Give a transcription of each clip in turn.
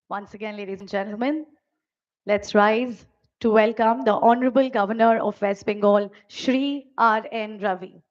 Once again, ladies and gentlemen, let's rise to welcome the Honorable Governor of West Bengal, Shri R.N. Ravi.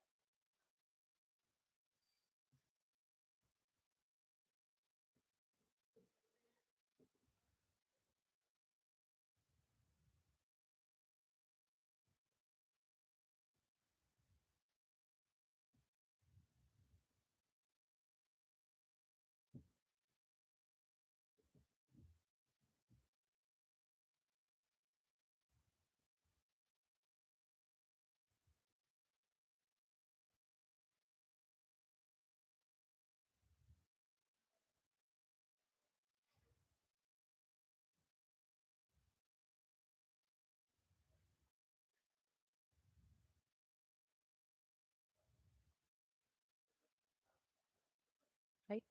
Right?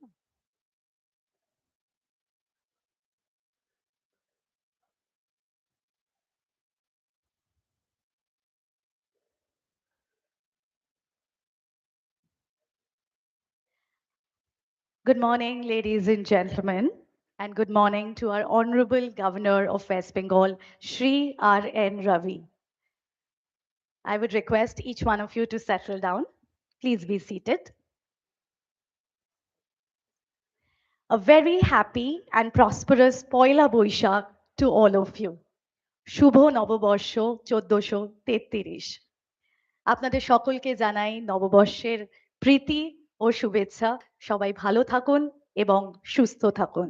Good morning, ladies and gentlemen, and good morning to our Honorable Governor of West Bengal, Shri R.N. Ravi. I would request each one of you to settle down. Please be seated. A very happy and prosperous Poila Boishakh to all of you. শুভ নববর্ষ 1433। আপনাদের সকলকে জানাই নববর্ষের প্রীতি ও শুভেচ্ছা। সবাই ভালো থাকুন এবং সুস্থ থাকুন।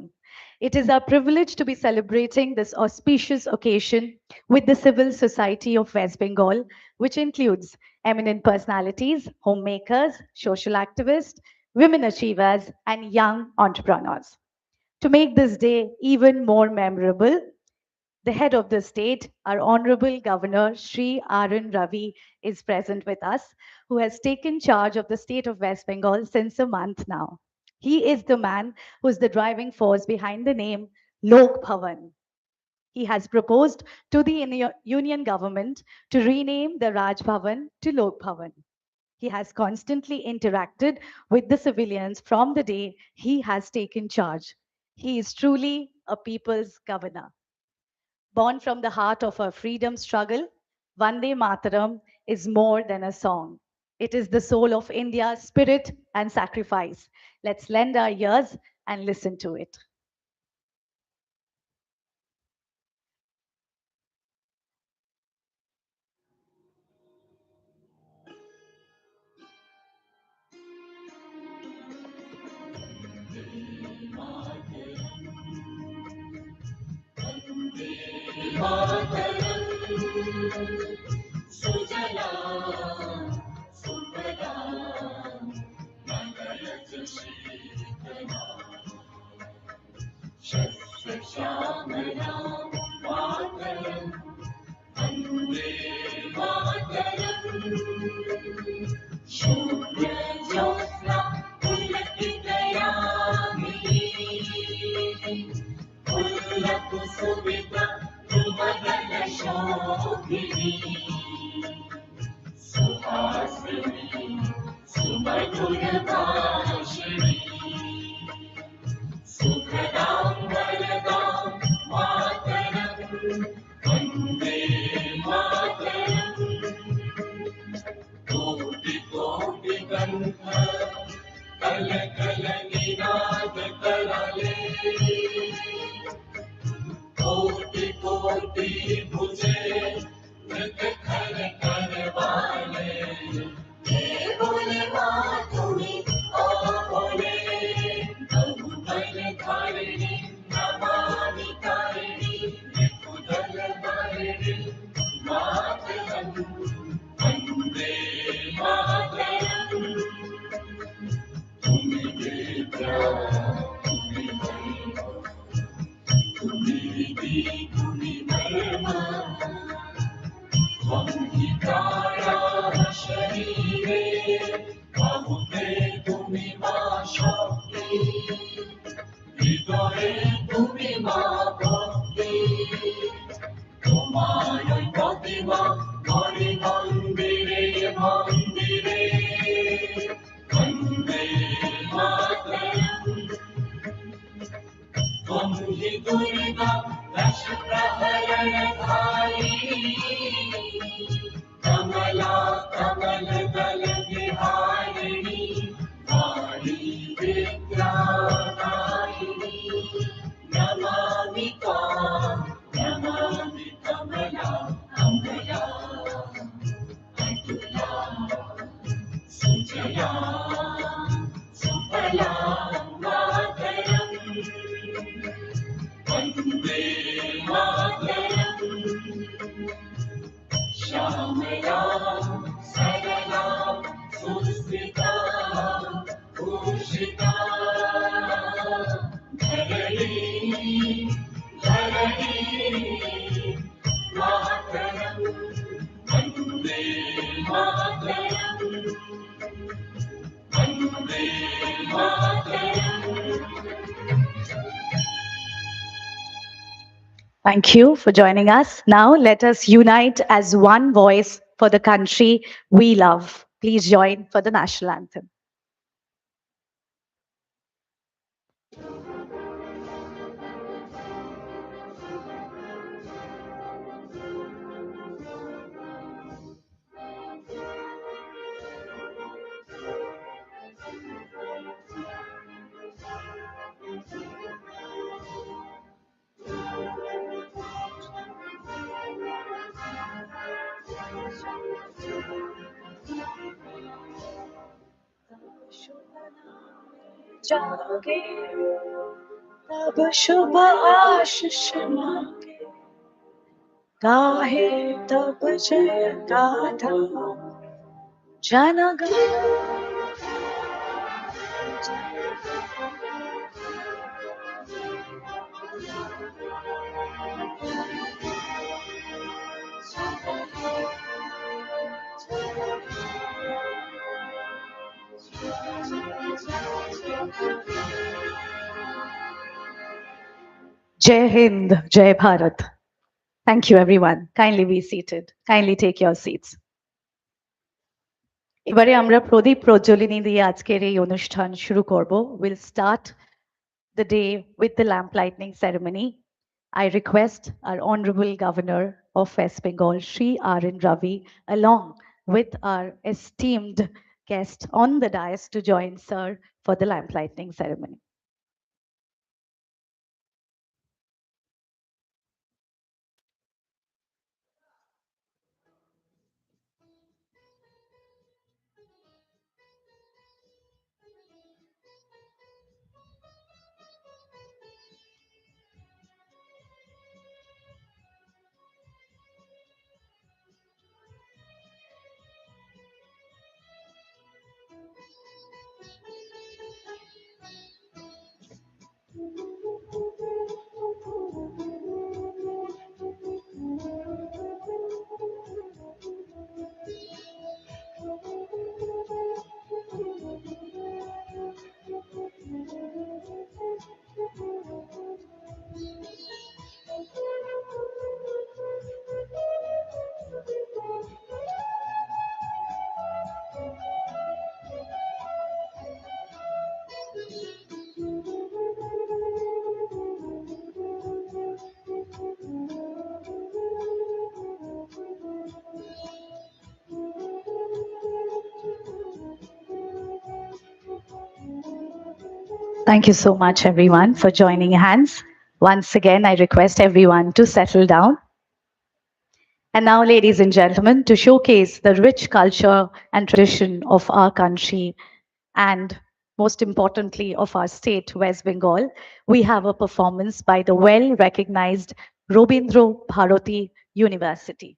It is our privilege to be celebrating this auspicious occasion with the civil society of West Bengal, which includes eminent personalities, homemakers, social activists, women achievers, and young entrepreneurs. To make this day even more memorable, the head of the state, our Honorable Governor Sri Arun Ravi, is present with us, who has taken charge of the state of West Bengal since a month now. He is the man who is the driving force behind the name Lok Bhavan. He has proposed to the union government to rename the Raj Bhavan to Lok Bhavan. He has constantly interacted with the civilians from the day he has taken charge. He is truly a people's governor. Born from the heart of our freedom struggle, Vande Mataram is more than a song. It is the soul of India's spirit and sacrifice. Let's lend our ears and listen to it. ही दुर्गा दश प्रहरणधारी कमला कमल दल विहारिणी वाणी विद्यादायिनी नमामि त्वां नमामि कमला कमला अतुला सुजया सुफला मातरम् वन्दे मातरम् श्यामला सरला सुस्मिता भूषिता धरणी धरणी मातरम् Vande Mataram Vande Mataram Thank you for joining us. Now let us unite as one voice for the country we love. Please join for the national anthem. जागे तब शुभ आशीष मांगे गाहे तब जय गाथा जनगण Jai Hind, Jai Bharat. Thank you, everyone. Kindly be seated. Kindly take your seats. এবারে আমরা প্রদীপ প্রজ্বলিনী দিয়ে আজকের এই অনুষ্ঠান শুরু করব. We'll start the day with the lamp lighting ceremony. I request our Honorable Governor of West Bengal, Shri R.N. Ravi, along with our esteemed guest on the dais to join Sir for the lamp lighting ceremony. Thank you so much, everyone, for joining hands. Once again, I request everyone to settle down. And now, ladies and gentlemen, to showcase the rich culture and tradition of our country and most importantly of our state, West Bengal, we have a performance by the well-recognized Robindro Bharati University.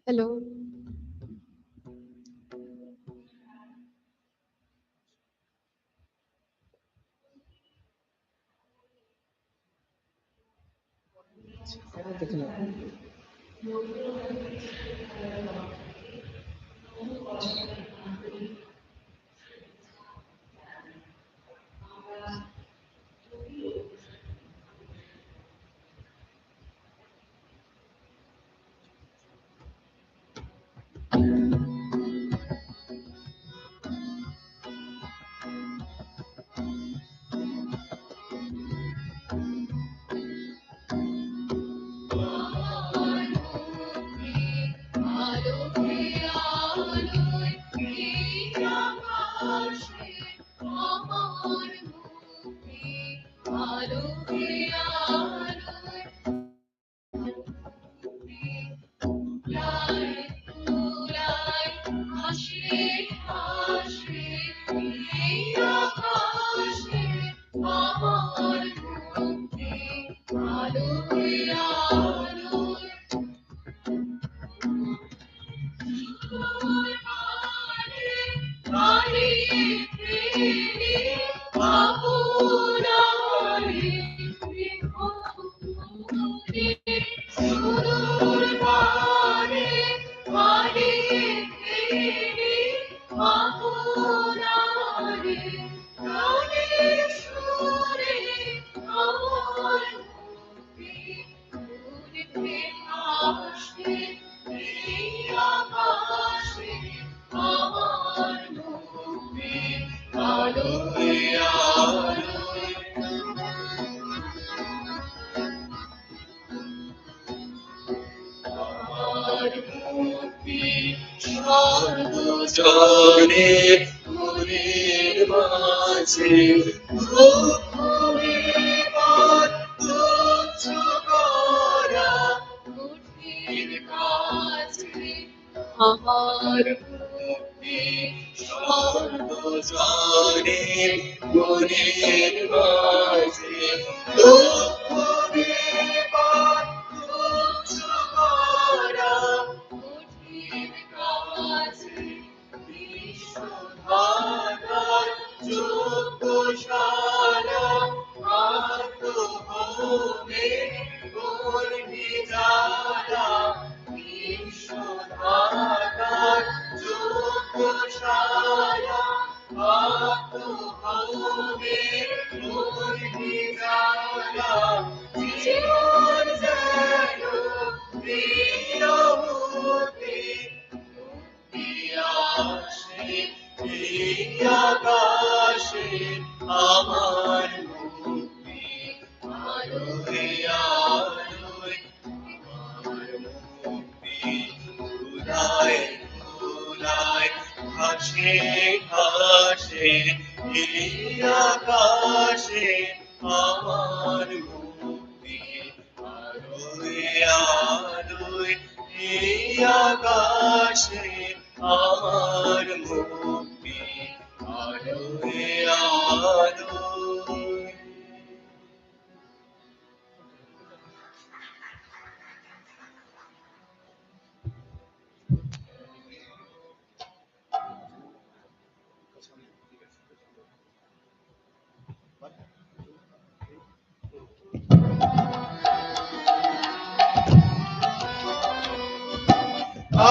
Hello. জনে মনের মাঝে ভূমিবার তুচ্ছ করা কঠিন কাজে আমার মুক্তি সর্বজনে মনের মাঝে ভূমিবার তুচ্ছ করা কঠিন কাজে বিশ্বধাতার যোগ্যশালা আত্মহোমে গর্ভী যারা বিশ্বধাতার যোগ্যশালা আত্মহোমে গর্ভী যারা জীবন যেন প্রিয়মূর্তি আসে এই আকাশে আমার মুক্তি আলোয় আলোয় আমার মুক্তি ধুলায় ধুলায় ঘাসে ঘাসে এই আকাশে আমার মুক্তি আলোয় আলোয় এই আকাশে আমার মুক্তি আলোয় আলোয়।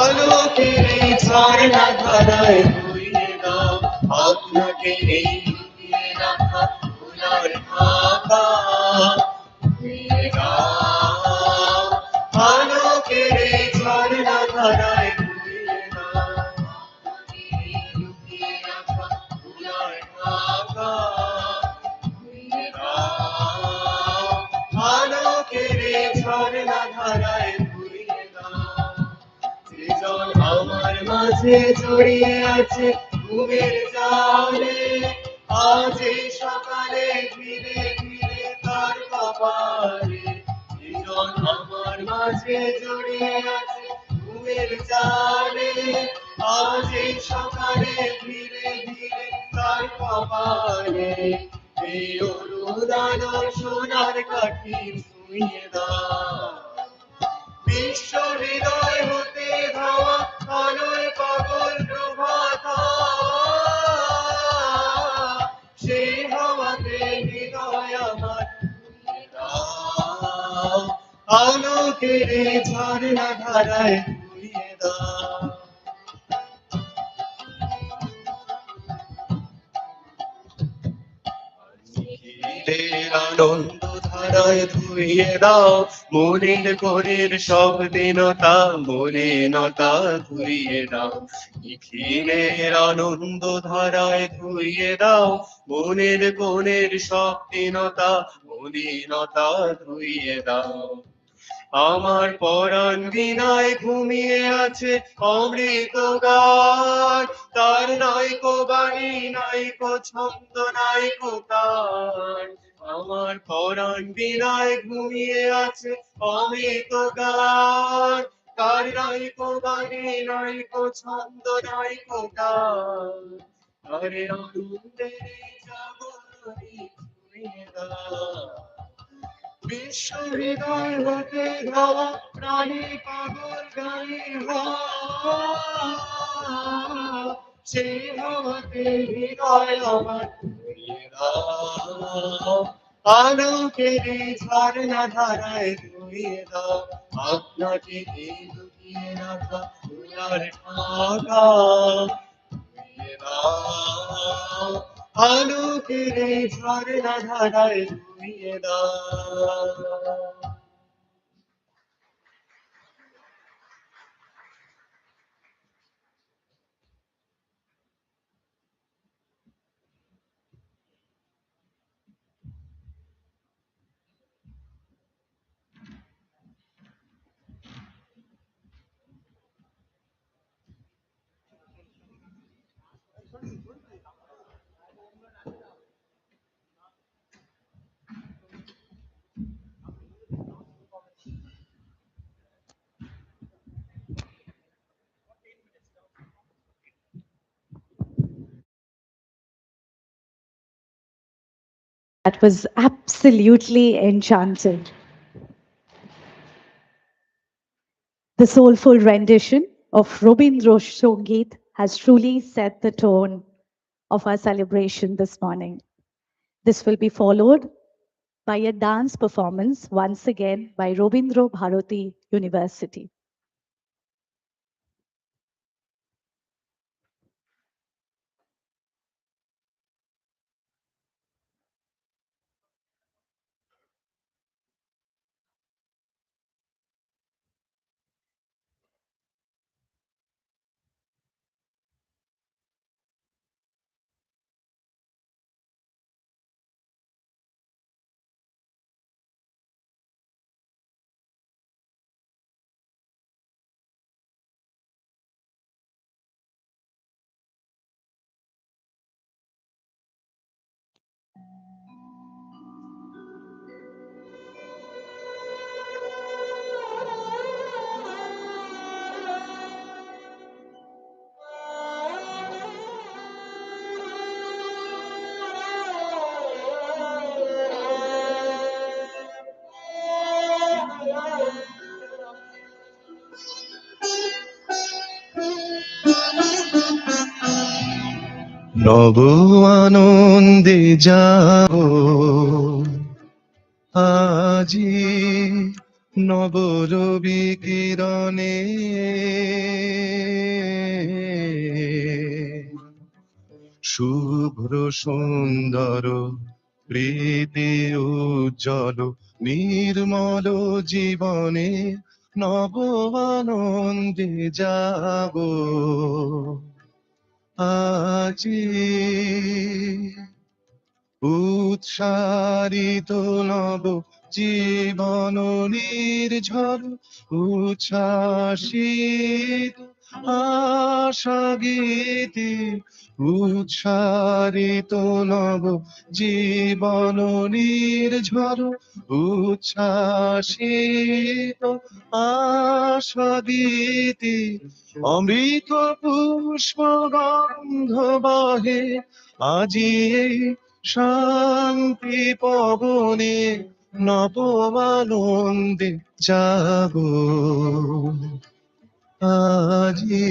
আলোকের এই ঝর্ণা ধারায় বইয়ে দাও আপনাকে এই লুকিয়ে রাখা ভোলার ঢাকা ধুয়ে দাও। আলোকের এই ঝর্ণা ধারায় বইয়ে দাও আপনাকে এই লুকিয়ে রাখা ভোলার ঢাকা ধুয়ে দাও। আলোকের এই ঝর্ণা ধারায় বইয়ে দাও। আমার মাঝে জড়িয়ে আছে ঘুমের জালে, আজ এই সকালে ধীরে ধীরে তার কপালে মিলন। আমার মাঝে জড়িয়ে আছে ঘুমের জালে, আজ এই সকালে ধীরে ধীরে তার কপালে এই অনুদান সোনার কাঠি ছুঁয়ে দাও। বিশ্ব হৃদয় হতে ধাওয়া আলোয় পাগল প্রভাত, সেই হাওয়াতে হৃদয় আমার ধুয়ে দাও। আলোকের এই ঝর্ণা ধারায় ধুয়ে দাও। নিখিলের আনন্দ ধারায় ধুইয়ে দাও, মনের ঘরের সব দীনতা মলিনতা ধুইয়ে দাও। নিখিলের আনন্দ ধারায় ধুইয়ে দাও, মনের কোণের সব দীনতা মলিনতা ধুইয়ে দাও। আমার পরাণ বিনায় ঘুমিয়ে আছে অমৃত গান, তার নাইকো বাণী নাইকো ছন্দ নাইকো তান। আমার পরাণ বিনায় ঘুমিয়ে আছে অমৃত গান, তার নাইকো বাণী নাইকো ছন্দ নাইকো তান। আরে আনন্দের এই জাগরণী ছুঁয়ে দাও। বিশ্ব হৃদয় হতে ধাওয়া প্রাণী পাগল গানে সেই হাওয়াতে হৃদয় আমার ধুইয়ে দাও। আলোকের এই ঝর্ণা ধারায় ধুইয়ে দাও। আপনাকে এই লুকিয়ে রাখা ফুলার ঢাকা ধুইয়ে দাও। আলোকের এই ঝর্ণা ধারায় ধুইয়ে দাও। That was absolutely enchanting. The soulful rendition of Robindra Sangeet has truly set the tone of our celebration this morning. This will be followed by a dance performance once again by Robindra Bharati University. নব আনন্দে যাও আজি, নব রবি কিরণে শুভ্র সুন্দর প্রীতি উজ্জ্বল নির্মল জীবনে নব আনন্দে যাবো আজি। উৎসারিত নব জীবন নির্ঝর উচ্ছ্বাসিত আশা গীতি উচ্চারিত নব জীবন নির্ঝর উচ্ছ্বাসিত আশা গীতি অমৃত পুষ্প গন্ধ বহে আজি এই শান্তি পবনে নব আনন্দে জাগো আজি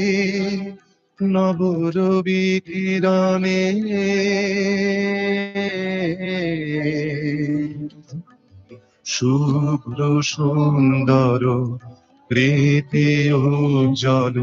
নব রবি কিরণে শুভ্র সুন্দর প্রীতি উজ্জ্বল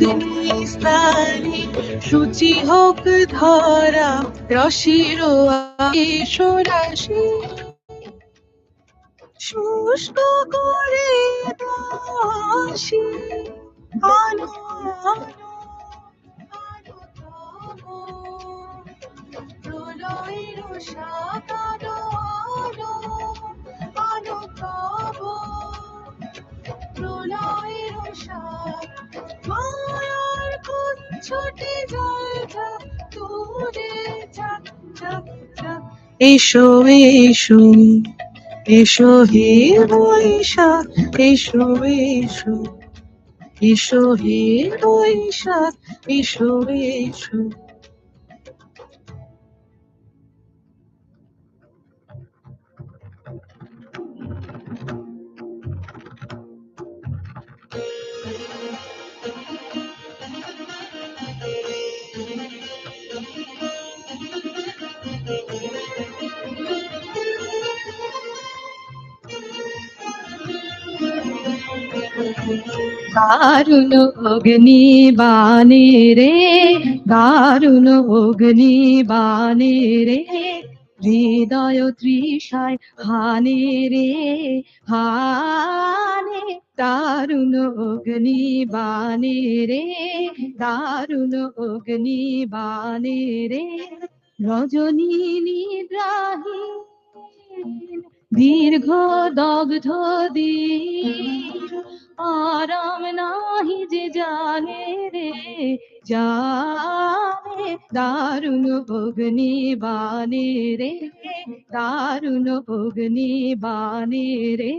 অগ্নিস্থানে সূচি হোক ধরা রসির আবেশ রাশি শুষ্ক করে দাসী আলো আলো আলো তব প্রলয়ের সাকালো আলো আলো তব প্রলয়ের সাক মায়ার কুচ্ছটে জল ঝাঁক দূরে ঝাঁক ঝাঁক ঝাঁক এসো এসো এসো হে বৈশাখ এসো এসো এসো হে বৈশাখ এসো এসো দারুণ অগ্নি বাণী রে দারুণ অগ্নি বাণী রে হৃদয় তৃষায় হানে রে হানে দারুণ অগ্নি বাণী রে দারুণ অগ্নি বাণী রে রজনী নিদ্রাহীন দীর্ঘ দগ্ধ দিন আরাম নাহি যে জানে রে জানে দারুণ অগ্নি বাণী রে দারুণ অগ্নি বাণী রে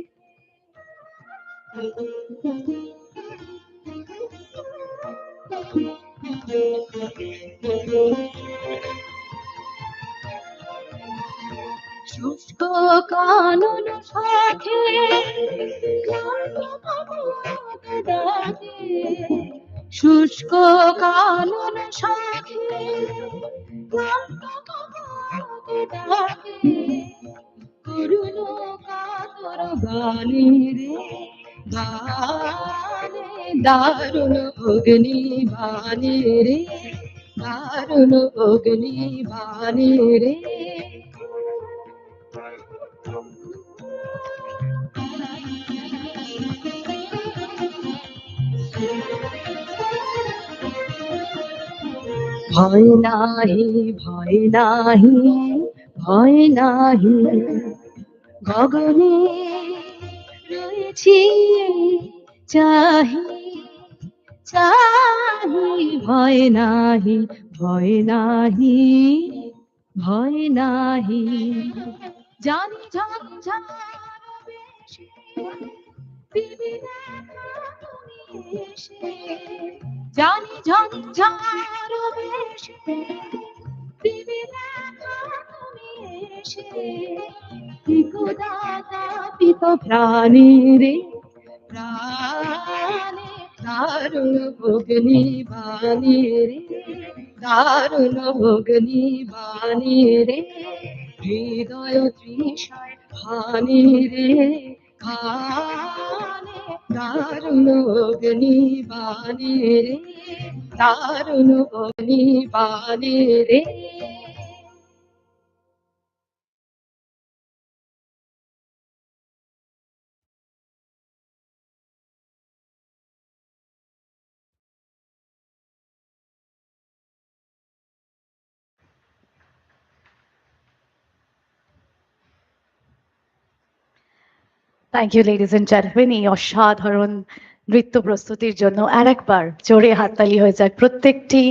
শুষ্ক কানন শাখে ক্লান্ত কপোত ডাকে, শুষ্ক কানন শাখে ক্লান্ত কপোত ডাকে, করুণ কাতর গানে রে গানে, দারুণ অগ্নি বাণে রে, দারুণ অগ্নি বাণে রে। ভয় নাহি ভয় নাহি ভয় নাহি, গগনে রয়েছি চাহি চাহি, ভয় নাহি ভয় নাহি ভয় নাহি। জানি ঝঞ্ঝার বেশে দিবি দেখা তুমি এসে, জানি ঝঞ্ঝার বেশে দিবি দেখা তুমি এসে, পিকুদাতা পিত প্রাণী রে প্রাণে, দারুণ অগ্নি বাণী রে, দারুণ অগ্নি বাণী রে, হৃদয় তৃষায় হানি রে খানে, দারুণ অগ্নি বাণী রে, দারুণ অগ্নি বাণী রে। Thank you ladies and gentleman, এই অসাধারণ নৃত্য প্রস্তুতির জন্য আরেকবার জোরে হাততালি হয়ে যাক প্রত্যেকটি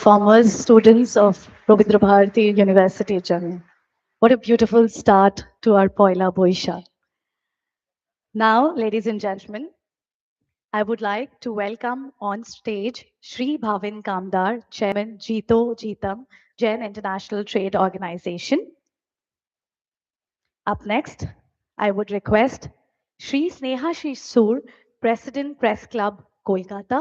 ফর্মার্স স্টুডেন্টস অফ রবীন্দ্র ভারতী ইউনিভার্সিটির জন্য। What a beautiful start to our Poila Boishakh. Now, ladies and gentlemen, I would like to welcome on stage Shri Bhavin Kamdar, Chairman Jito Jitam Jain International Trade Organization. Up next, I would request Shri Sneha Sur, President Press Club, Kolkata.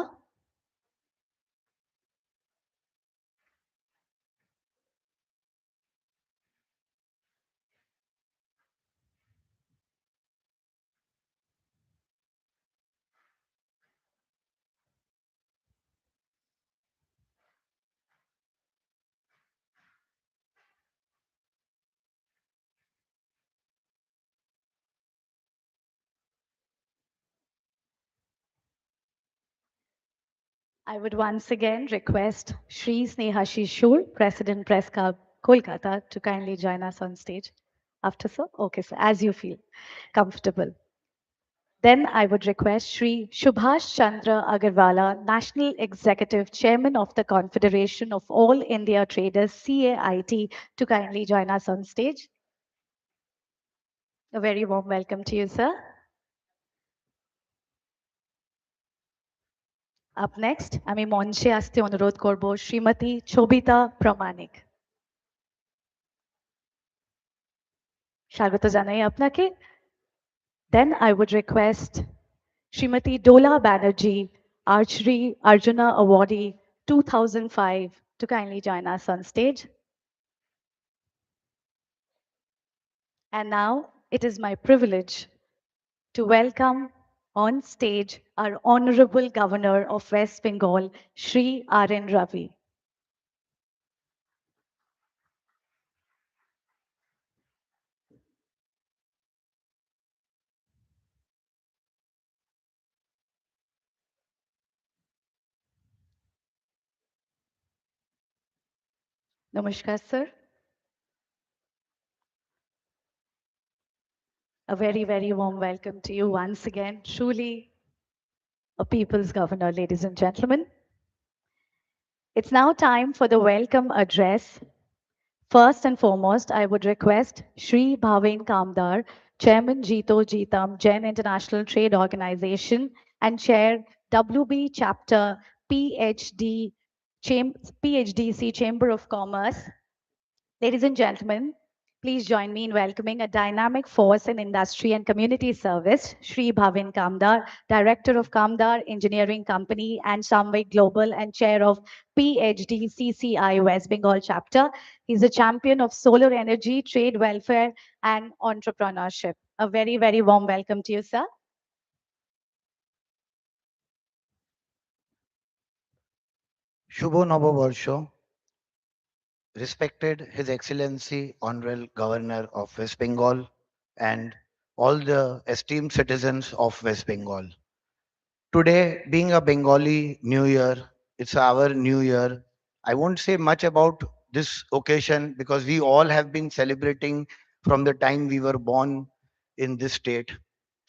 I would once again request Shri Sneha Sur, President Press Club, Kolkata, to kindly join us on stage. After sir? Okay, sir, as you feel comfortable. Then I would request Shri Subhash Chandra Agarwala, National Executive Chairman of the Confederation of All India Traders, CAIT, to kindly join us on stage. A very warm welcome to you, sir. Up next, আমি মঞ্চে আসতে অনুরোধ করব শ্রীমতী ছবিতা প্রামাণিক। স্বাগত জানাই আপনাকে। Then I would request Srimati Dola Banerjee, Archery Arjuna Awardee 2005, to kindly join us on stage. And now it is my privilege to welcome on stage our Honorable Governor of West Bengal, Shri R.N. Ravi. Namaskar, sir. A very, very warm welcome to you once again. Truly a people's governor, ladies and gentlemen. It's now time for the welcome address. First and foremost, I would request Shri Bhavin Kamdar, Chairman Jito Jitam, Jain International Trade Organization, and Chair WB Chapter PHDC Chamber of Commerce. Ladies and gentlemen, Please join me in welcoming a dynamic force in industry and community service, Shri Bhavin Kamdar, Director of Kamdar Engineering Company and Samvik Global and Chair of PhD CCI West Bengal chapter. He's a champion of solar energy, trade welfare, and entrepreneurship. A very, very warm welcome to you, sir. Shubho Nabo Barsho, respected His Excellency Honorable Governor of West Bengal and all the esteemed citizens of West Bengal. Today, being a Bengali New Year, it's our New Year. I won't say much about this occasion because we all have been celebrating from the time we were born in this state.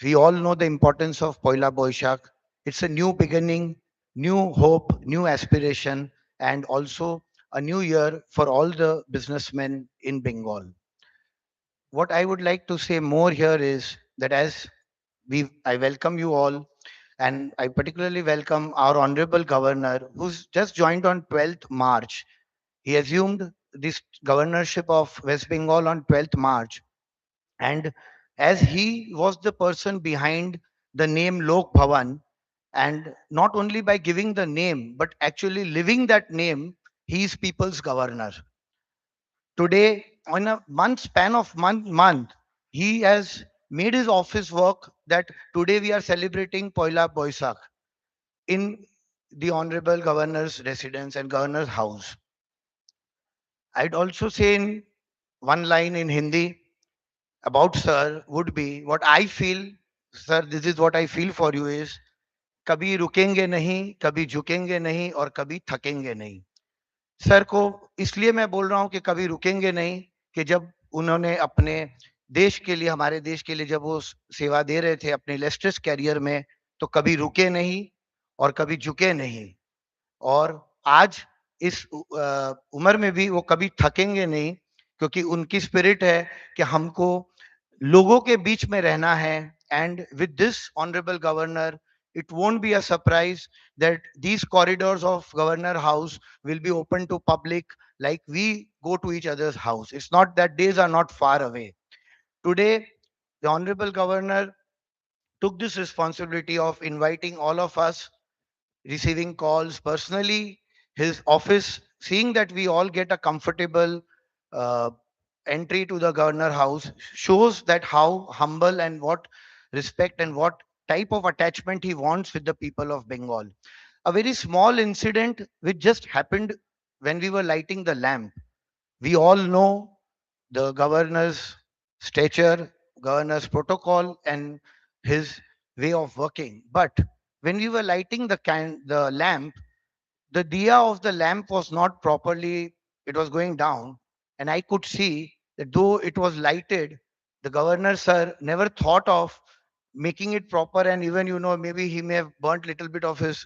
We all know the importance of Poila Boishakh. It's a new beginning, new hope, new aspiration, and also a new year for all the businessmen in Bengal. What I would like to say more here is that as I welcome you all, and I particularly welcome our Honorable Governor, who's just joined on 12th March. He assumed this governorship of West Bengal on 12th March. And as he was the person behind the name Lok Bhavan, and not only by giving the name, but actually living that name, he is people's governor. Today, on a month span of month, he has made his office work that today we are celebrating Poila Boishakh in the Honorable Governor's residence and Governor's house. I'd also say in one line in Hindi about Sir would be what I feel, Sir, this is what I feel for you is कभी रुकेंगे नहीं, कभी झुकेंगे नहीं और कभी थकेंगे नहीं. Sir को इसलिए मैं बोल रहा हूं कि कभी रुकेंगे नहीं कि जब उन्होंने अपने देश के लिए हमारे देश के लिए जब वो सेवा दे रहे थे अपने इलेस्ट्रियस कैरियर में तो कभी रुके नहीं और कभी झुके नहीं और आज इस उम्र में भी वो कभी थकेंगे नहीं क्योंकि उनकी स्पिरिट है कि हमको लोगों के बीच में रहना है and with this honourable governor it won't be a surprise that these corridors of governor house will be open to public like we go to each other's house. It's not that days are not far away. Today, the honorable governor took this responsibility of inviting all of us, receiving calls personally, his office, seeing that we all get a comfortable uh, entry to the governor house shows that how humble and what respect and what type of attachment he wants with the people of Bengal. A very small incident which just happened when we were lighting the lamp. We all know the governor's stature, governor's protocol, and his way of working. But when we were lighting the lamp, the diya of the lamp was not properly, it was going down. And I could see that though it was lighted, the governor, sir, never thought of making it proper. And even, maybe he may have burnt little bit of his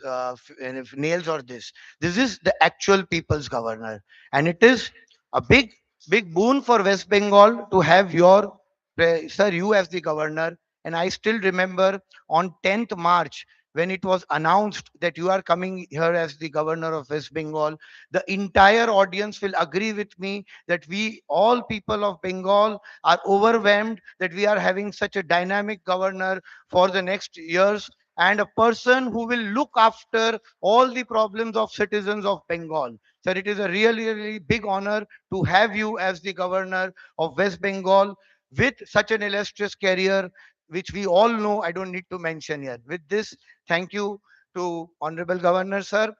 nails or this. This is the actual people's governor. And it is a big, big boon for West Bengal to have sir, you as the governor. And I still remember on 10th March, when it was announced that you are coming here as the governor of West Bengal, the entire audience will agree with me that we, all people of Bengal, are overwhelmed that we are having such a dynamic governor for the next years and a person who will look after all the problems of citizens of Bengal. Sir, it is a really, really big honor to have you as the governor of West Bengal with such an illustrious career, which we all know. I don't need to mention here. With this, thank you to Honorable Governor, sir,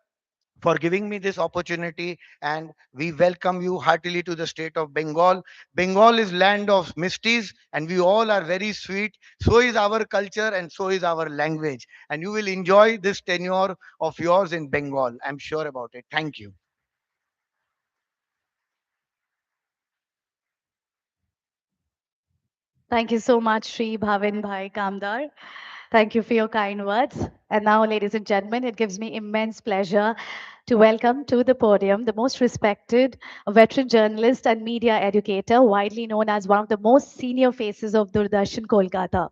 for giving me this opportunity, and we welcome you heartily to the state of Bengal. Bengal is land of mysteries and we all are very sweet. So is our culture and so is our language. And you will enjoy this tenure of yours in Bengal. I'm sure about it. Thank you. Thank you so much, Sri Bhavin Bhai Kamdar. Thank you for your kind words. And now, ladies and gentlemen, it gives me immense pleasure to welcome to the podium the most respected veteran journalist and media educator, widely known as one of the most senior faces of Doordarshan Kolkata.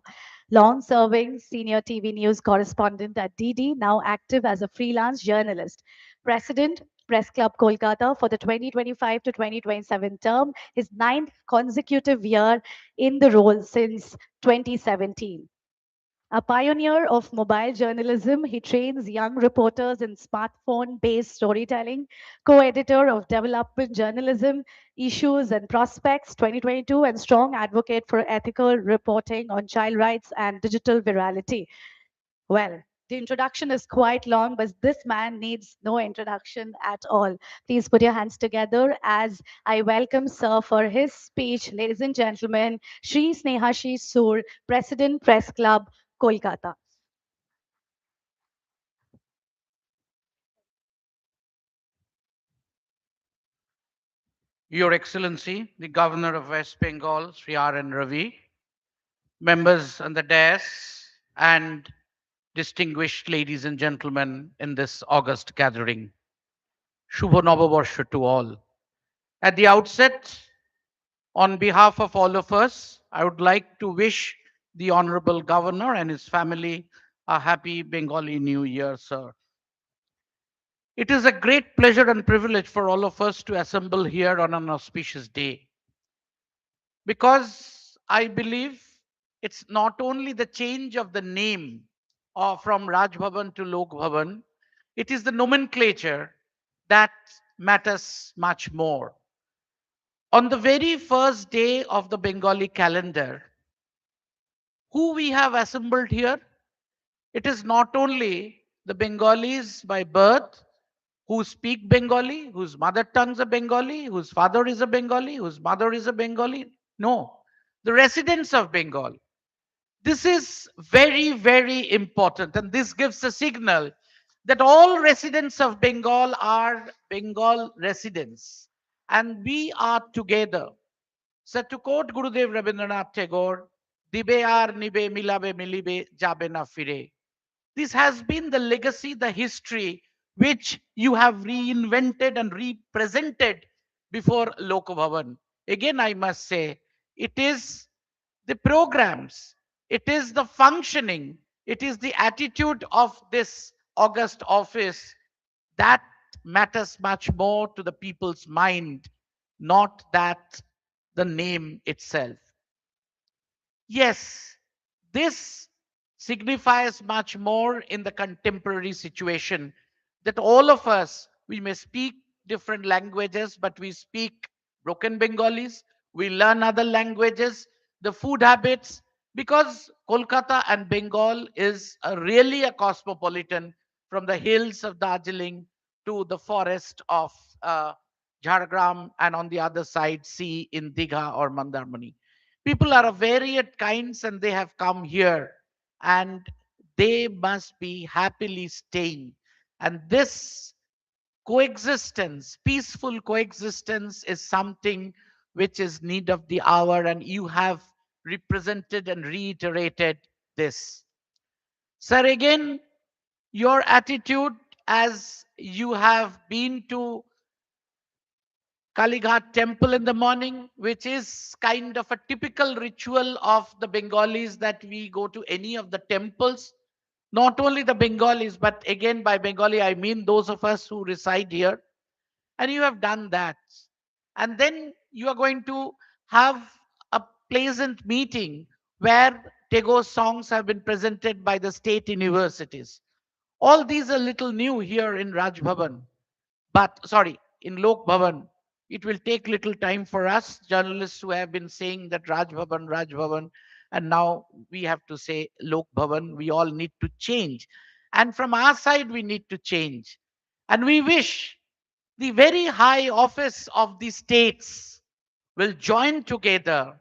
Long serving senior TV news correspondent at DD, now active as a freelance journalist. President Press Club Kolkata for the 2025 to 2027 term, his ninth consecutive year in the role since 2017. A pioneer of mobile journalism, he trains young reporters in smartphone based storytelling, co editor of Development Journalism, Issues and Prospects 2022, and strong advocate for ethical reporting on child rights and digital virality. Well, the introduction is quite long, but this man needs no introduction at all. Please put your hands together as I welcome Sir for his speech. Ladies and gentlemen, Shri Snehashi Sur, President Press Club, Kolkata. Your Excellency, the Governor of West Bengal, Sri R.N. Ravi, members on the dais, and distinguished ladies and gentlemen in this august gathering. Shubho Nabo Barsho to all. At the outset, on behalf of all of us, I would like to wish the Honorable Governor and his family a happy Bengali New Year, sir. It is a great pleasure and privilege for all of us to assemble here on an auspicious day, because I believe it's not only the change of the name from Raj Bhavan to Lok Bhavan, it is the nomenclature that matters much more. On the very first day of the Bengali calendar, who we have assembled here, it is not only the Bengalis by birth who speak Bengali, whose mother tongues are Bengali, whose father is a Bengali, whose mother is a Bengali. No, the residents of Bengal. This is very, very important, and this gives a signal that all residents of Bengal are Bengal residents, and we are together. So to quote Gurudev Rabindranath Tagore, "Dibe ar nibe milabe milibe jabe na fire." This has been the legacy, the history which you have reinvented and represented before Lok Bhavan. Again, I must say, it is the programs, it is the functioning, it is the attitude of this august office that matters much more to the people's mind, not that the name itself. Yes, this signifies much more in the contemporary situation, that all of us, we may speak different languages, but we speak broken Bengalis, we learn other languages, the food habits, because Kolkata and Bengal is really a cosmopolitan, from the hills of Darjeeling to the forest of Jhargram, and on the other side, sea in Digha or Mandarmani. People are of varied kinds and they have come here, and they must be happily staying. And this coexistence, peaceful coexistence, is something which is need of the hour, and you have represented and reiterated this. Sir, again, your attitude, as you have been to Kalighat temple in the morning, which is kind of a typical ritual of the Bengalis, that we go to any of the temples. Not only the Bengalis, but again, by Bengali, I mean those of us who reside here. And you have done that. And then you are going to have a pleasant meeting where Tagore's songs have been presented by the state universities. All these are little new here in Raj Bhavan, but sorry, in Lok Bhavan. It will take little time for us journalists who have been saying that Raj Bhavan, and now we have to say Lok Bhavan. We all need to change, and from our side we need to change, and we wish the very high office of the states will join together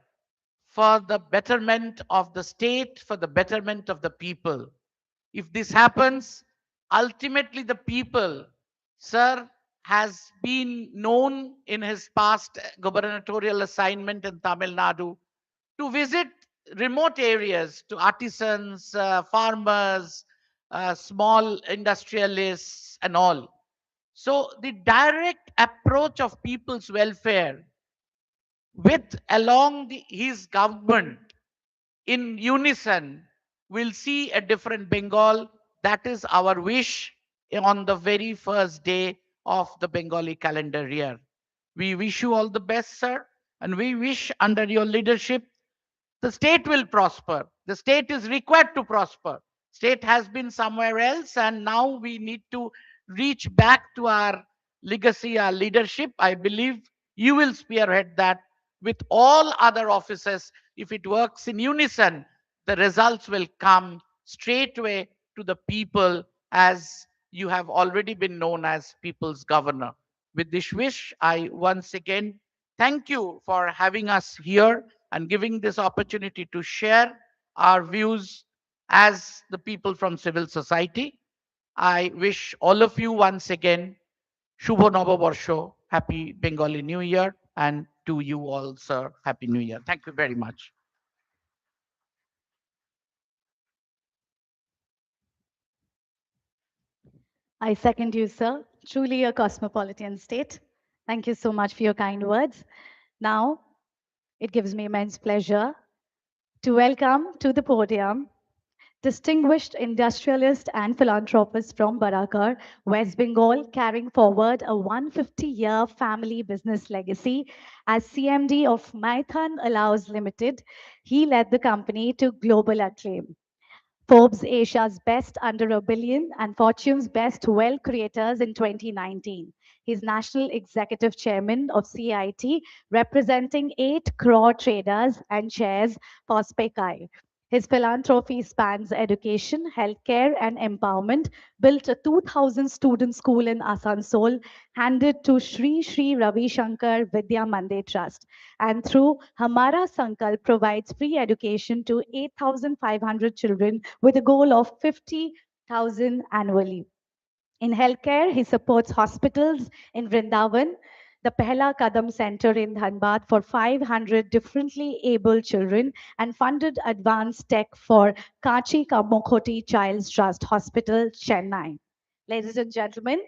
for the betterment of the state, for the betterment of the people. If this happens, ultimately the people, sir, has been known in his past gubernatorial assignment in Tamil Nadu to visit remote areas, to artisans, farmers, small industrialists, and all. So the direct approach of people's welfare with along his government in unison, we'll see a different Bengal. That is our wish on the very first day of the Bengali calendar year. We wish you all the best, sir, and we wish under your leadership the state will prosper. The state is required to prosper. State has been somewhere else, and now we need to reach back to our legacy, our leadership. I believe you will spearhead that with all other offices. If it works in unison, the results will come straightway to the people, as you have already been known as people's governor. With this wish, I once again thank you for having us here and giving this opportunity to share our views as the people from civil society. I wish all of you once again Shubho Nabo Barsho, Happy Bengali New Year, and to you all, sir, Happy New Year. Thank you very much. I second you, sir. Truly a cosmopolitan state. Thank you so much for your kind words. Now, it gives me immense pleasure to welcome to the podium distinguished industrialist and philanthropist from Barakar, West Bengal, carrying forward a 150-year family business legacy. As CMD of Maithan Allows Limited, he led the company to global acclaim. Forbes Asia's Best Under a Billion and Fortune's Best Wealth Creators in 2019. He's National Executive Chairman of CIT, representing 8 crore traders and shares for SPECI. His philanthropy spans education, healthcare, and empowerment, built a 2,000 student school in Asansol, handed to Sri Sri Ravi Shankar Vidya Mandir Trust, and through Hamara Sankalp provides free education to 8,500 children with a goal of 50,000 annually. In healthcare, he supports hospitals in Vrindavan, the Pehla Kadam Center in Dhanbad for 500 differently able children, and funded advanced tech for Kachi Kamokhoti Child's Trust Hospital, Chennai. Ladies and gentlemen,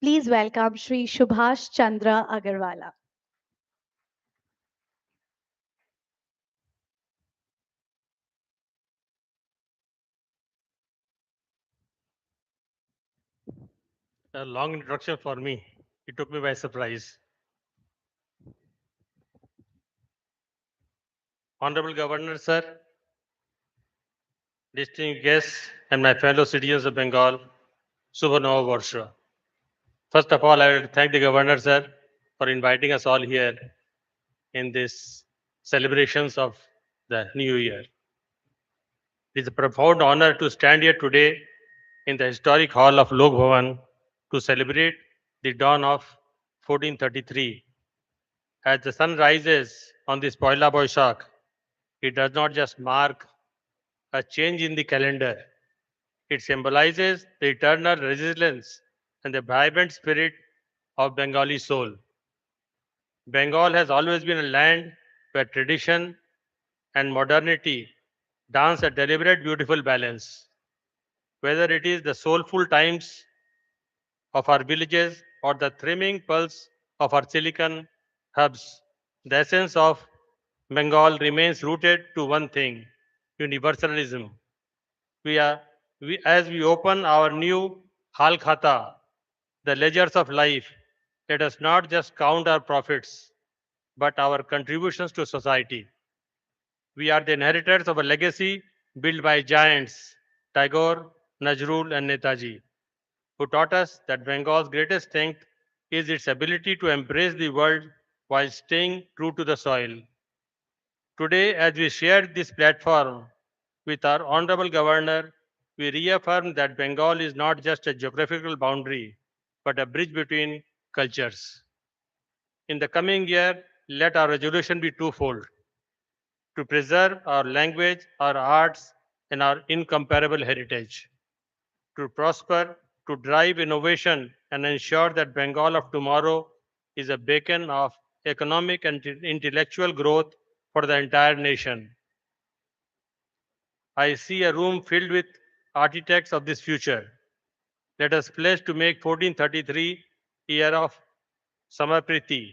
please welcome Sri Subhash Chandra Agarwala. A long introduction for me. It took me by surprise. Honorable Governor, sir, distinguished guests, and my fellow citizens of Bengal, Shubho Nabo Barsho. First of all, I will thank the Governor, sir, for inviting us all here in this celebrations of the New Year. It is a profound honor to stand here today in the historic hall of Lok Bhavan to celebrate the dawn of 1433. As the sun rises on this Poila Boishakh, it does not just mark a change in the calendar, it symbolizes the eternal resilience and the vibrant spirit of Bengali soul. Bengal has always been a land where tradition and modernity dance a deliberate, beautiful balance. Whether it is the soulful times of our villages or the thrimming pulse of our silicon hubs, the essence of Bengal remains rooted to one thing: universalism. We are, as we open our new Hal Khata, the ledgers of life, let us not just count our profits, but our contributions to society. We are the inheritors of a legacy built by giants, Tagore, Nazrul, and Netaji, who taught us that Bengal's greatest strength is its ability to embrace the world while staying true to the soil. Today, as we share this platform with our Honorable Governor, we reaffirm that Bengal is not just a geographical boundary, but a bridge between cultures. In the coming year, let our resolution be twofold: to preserve our language, our arts, and our incomparable heritage, to prosper, to drive innovation, and ensure that Bengal of tomorrow is a beacon of economic and intellectual growth for the entire nation. I see a room filled with architects of this future. Let us pledge to make 1433 year of Samapriti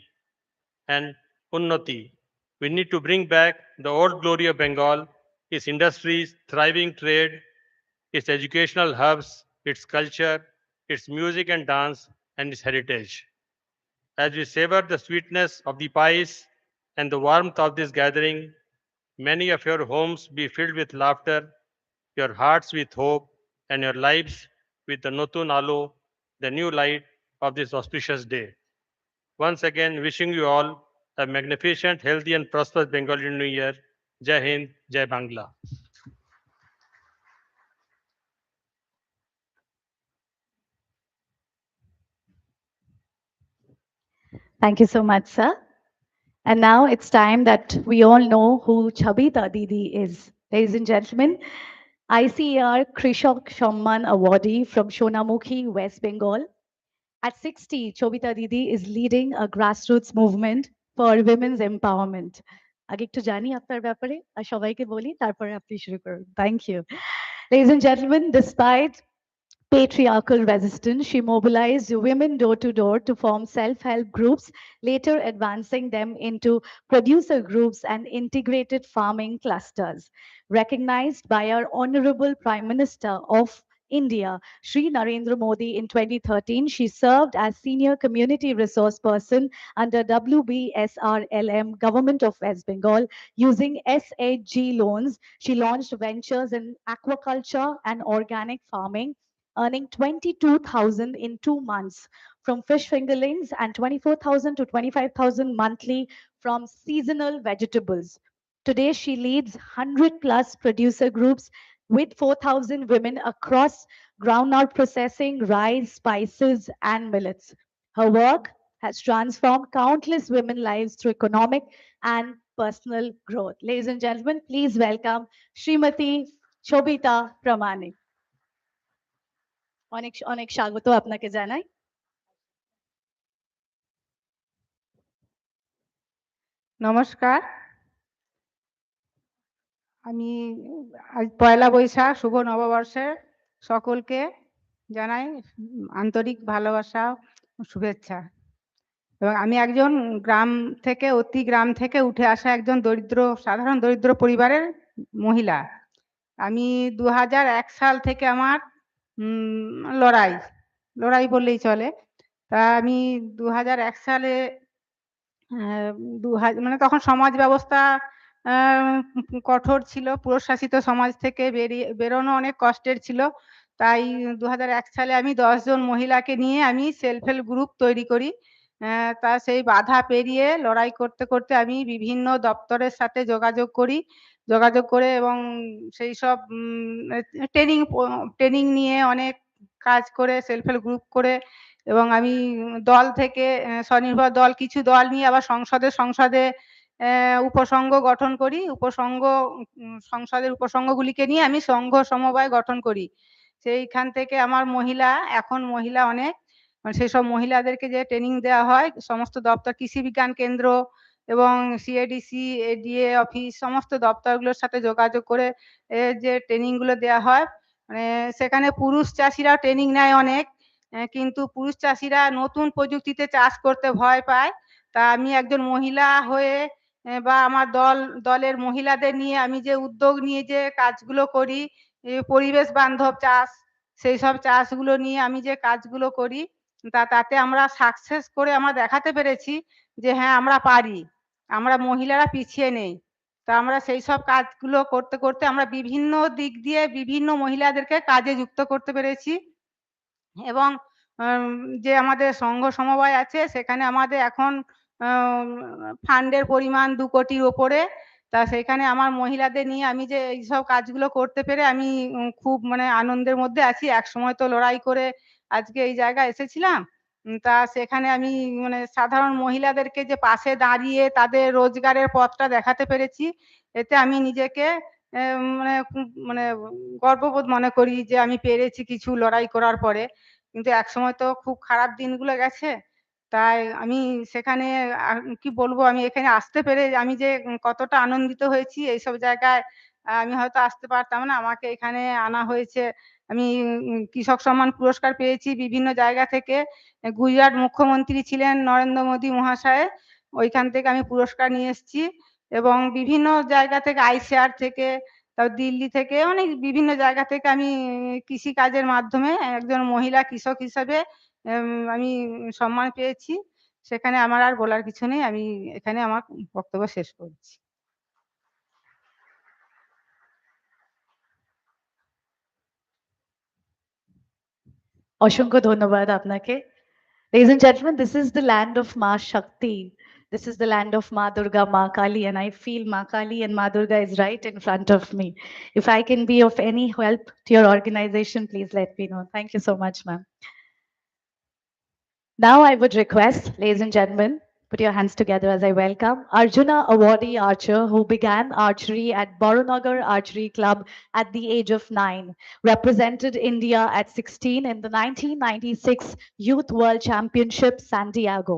and Unnati. We need to bring back the old glory of Bengal, its industries, thriving trade, its educational hubs, its culture, its music and dance, and its heritage. As we savor the sweetness of the pies and the warmth of this gathering, many of your homes be filled with laughter, your hearts with hope, and your lives with the Notun Alo, the new light of this auspicious day. Once again, wishing you all a magnificent, healthy, and prosperous Bengali New Year. Jai Hind, Jai Bangla. Thank you so much, sir. And now it's time that we all know who Chabita Didi is. Ladies and gentlemen, ICAR Krishak Shamman awardee from Shonamukhi, West Bengal. At 60, Chobita Didi is leading a grassroots movement for women's empowerment. আগে একটু জানি আপনার ব্যাপারে আর সবাইকে বলি তারপরে আপনি শুরু করুন। Thank you. Ladies and gentlemen, despite patriarchal resistance, she mobilized women door to door to form self-help groups, later advancing them into producer groups and integrated farming clusters. Recognized by our Honorable Prime Minister of India, Shri Narendra Modi in 2013, she served as Senior Community Resource Person under WBSRLM Government of West Bengal. Using SHG loans, she launched ventures in aquaculture and organic farming, earning 22,000 in 2 months from fish fingerlings and 24,000 to 25,000 monthly from seasonal vegetables. Today, she leads 100 plus producer groups with 4,000 women across groundnut processing, rice, spices, and millets. Her work has transformed countless women's lives through economic and personal growth. Ladies and gentlemen, please welcome Srimati Shobita Pramanik. অনেক অনেক স্বাগত আপনাকে জানাই। নমস্কার, আমি আজ পয়লা বৈশাখ শুভ নববর্ষের সকলকে জানাই আন্তরিক ভালোবাসা ও শুভেচ্ছা। এবং আমি একজন অতি গ্রাম থেকে উঠে আসা একজন সাধারণ দরিদ্র পরিবারের মহিলা। আমি 2001 সাল থেকে আমার লড়াই বললেই চলে। তা আমি 2001 সালে মানে তখন সমাজ ব্যবস্থা কঠোর ছিল, পুরুষশাসিত সমাজ থেকে বেরোনো অনেক কষ্টের ছিল। তাই 2001 সালে আমি 10 জন মহিলাকে নিয়ে আমি সেলফ হেল্প গ্রুপ তৈরি করি। তা সেই বাধা পেরিয়ে লড়াই করতে করতে আমি বিভিন্ন দপ্তরের সাথে যোগাযোগ করে এবং সেই সব ট্রেনিং নিয়ে অনেক কাজ করে সেলফ হেল্প গ্রুপ করে এবং আমি দল থেকে স্বনির্ভর দল কিছু দল নিয়ে আবার সংসদে উপসংঘ গঠন করি। সংসদের উপসংঘগুলিকে নিয়ে আমি সংঘ সমবায় গঠন করি। সেইখান থেকে আমার এখন মহিলা অনেক, সেই সব মহিলাদেরকে যে ট্রেনিং দেওয়া হয় সমস্ত দপ্তর, কৃষি বিজ্ঞান কেন্দ্র এবং সিএডিসি, এডিএ অফিস সমস্ত দপ্তরগুলোর সাথে যোগাযোগ করে যে ট্রেনিং গুলো দেওয়া হয়। মানে সেখানে পুরুষ চাষিরাও ট্রেনিং নেয় অনেক, কিন্তু পুরুষ চাষিরা নতুন প্রযুক্তিতে চাষ করতে ভয় পায়। তা আমি একজন মহিলা হয়ে বা আমার দলের মহিলাদের নিয়ে আমি যে উদ্যোগ নিয়ে যে কাজগুলো করি, পরিবেশ বান্ধব চাষ, সেই সব চাষগুলো নিয়ে আমি যে কাজগুলো করি তাতে আমরা সাকসেস করে আমরা দেখাতে পেরেছি যে হ্যাঁ আমরা পারি, আমরা মহিলারা পিছিয়ে নেই। তা আমরা সেই সব কাজগুলো করতে করতে আমরা বিভিন্ন দিক দিয়ে বিভিন্ন মহিলাদেরকে কাজে যুক্ত করতে পেরেছি। এবং যে আমাদের সংঘ সমবায় আছে সেখানে আমাদের এখন ফান্ডের পরিমাণ 2 কোটির ওপরে। তা সেখানে আমার মহিলাদের নিয়ে আমি যে এইসব কাজগুলো করতে পেরে আমি খুব মানে আনন্দের মধ্যে আছি। একসময় তো লড়াই করে আজকে এই জায়গায় এসেছিলাম। তা সেখানে আমি মানে সাধারণ মহিলাদেরকে যে পাশে দাঁড়িয়ে তাদের রোজগারের পথটা দেখাতে পেরেছি, এতে আমি নিজেকে মানে গর্ববোধ মনে করি যে আমি পেরেছি কিছু লড়াই করার পরে। কিন্তু একসময় তো খুব খারাপ দিনগুলো গেছে। তাই আমি সেখানে কি বলবো, আমি এখানে আসতে পেরে আমি যে কতটা আনন্দিত হয়েছি, এইসব জায়গায় আমি হয়তো আসতে পারতাম না, আমাকে এখানে আনা হয়েছে। আমি কৃষক সম্মান পুরস্কার পেয়েছি বিভিন্ন জায়গা থেকে। গুজরাট মুখ্যমন্ত্রী ছিলেন নরেন্দ্র মোদী মহাশয়, ওইখান থেকে আমি পুরস্কার নিয়ে এসেছি। এবং বিভিন্ন জায়গা থেকে আইসিআর থেকে তাও দিল্লি থেকে অনেক বিভিন্ন জায়গা থেকে আমি কৃষি কাজের মাধ্যমে একজন মহিলা কৃষক হিসাবে আমি সম্মান পেয়েছি। সেখানে আমার আর বলার কিছু নেই, আমি এখানে আমার বক্তব্য শেষ করছি। অসংখ্য ধন্যবাদ আপনাকে। Ladies and gentlemen, this is the land of Ma Shakti. This is the land of Ma Durga, Ma Kali, and I feel Ma Kali and Ma Durga is right in front of me. If I can be of any help to your organization, please let me know. Thank you so much, ma'am. Now I would request, ladies and gentlemen, put your hands together as I welcome Arjuna awardee archer who began archery at Boronagar Archery Club at the age of 9, represented India at 16 in the 1996 Youth World Championship San Diego.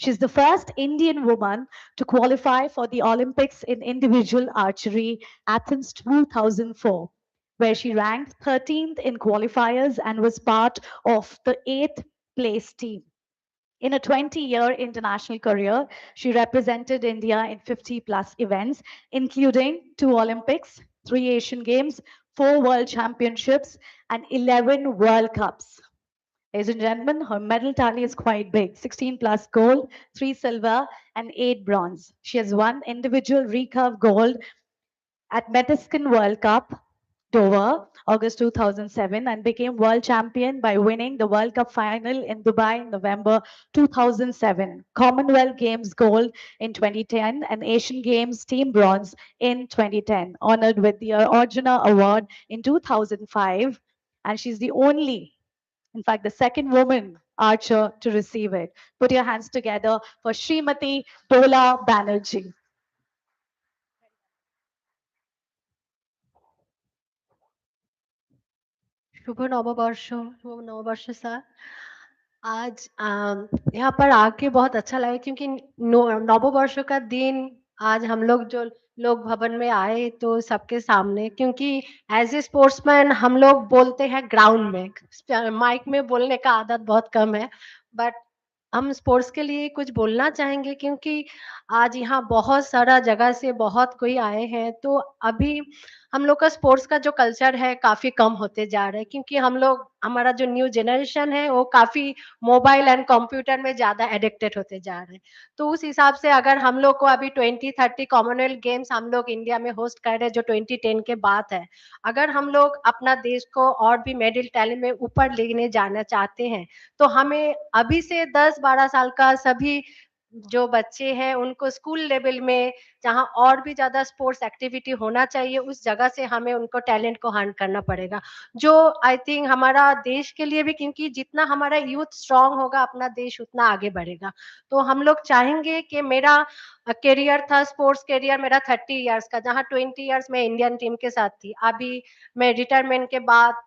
She's the first Indian woman to qualify for the Olympics in individual archery Athens 2004, where she ranked 13th in qualifiers and was part of the 8th place team. In a 20-year international career, she represented India in 50 plus events, including 2 Olympics, 3 Asian Games, 4 World Championships, and 11 World Cups. Ladies and gentlemen, her medal tally is quite big: 16 plus gold, 3 silver, and 8 bronze. She has won individual recurve gold at Metaskin World Cup, Dover, August 2007, and became world champion by winning the World Cup final in Dubai in November 2007, Commonwealth Games gold in 2010, and Asian Games team bronze in 2010, honored with the Arjuna Award in 2005, and she's the only, in fact, the second woman archer to receive it. Put your hands together for Srimati Poila Banerjee. शुभ नववर्ष, शुभ नववर्ष sir. आज यहाँ पर आके बहुत अच्छा लगा क्योंकि नववर्ष का दिन आज हम लोग जो लोक भवन में आए तो सबके सामने, क्योंकि एज ए स्पोर्ट्समैन हम लोग बोलते हैं ग्राउंड में, माइक में बोलने का आदत बहुत कम है, बट हम स्पोर्ट्स के लिए कुछ बोलना चाहेंगे क्योंकि आज यहाँ बहुत सारा जगह से बहुत कोई आए हैं। तो अभी हम लोग का स्पोर्ट्स का जो कल्चर है काफी कम होते जा रहा है, क्योंकि हम लोग, हमारा जो न्यू जनरेशन है वो काफी मोबाइल एंड कंप्यूटर में ज्यादा एडिक्टेड होते जा रहे हैं। तो उस हिसाब से अगर हम लोग को अभी 2030 कॉमनवेल्थ गेम्स हम लोग इंडिया में होस्ट कर रहे हैं जो 2010 के बाद है, अगर हम लोग अपना देश को और भी मेडल टैली में ऊपर लेने जाना चाहते हैं तो हमें अभी से 10-12 साल का सभी जो बच्चे हैं उनको स्कूल लेवल में जहाँ और भी ज्यादा स्पोर्ट्स एक्टिविटी होना चाहिए उस जगह से हमें उनको टैलेंट को हंट करना पड़ेगा, जो आई थिंक हमारा देश के लिए भी, क्योंकि जितना हमारा यूथ स्ट्रांग होगा अपना देश उतना आगे बढ़ेगा। तो हम लोग चाहेंगे कि मेरा करियर था, स्पोर्ट्स करियर मेरा 30 इयर्स का, जहाँ 20 इयर्स मैं इंडियन टीम के साथ थी। अभी मैं रिटायरमेंट के बाद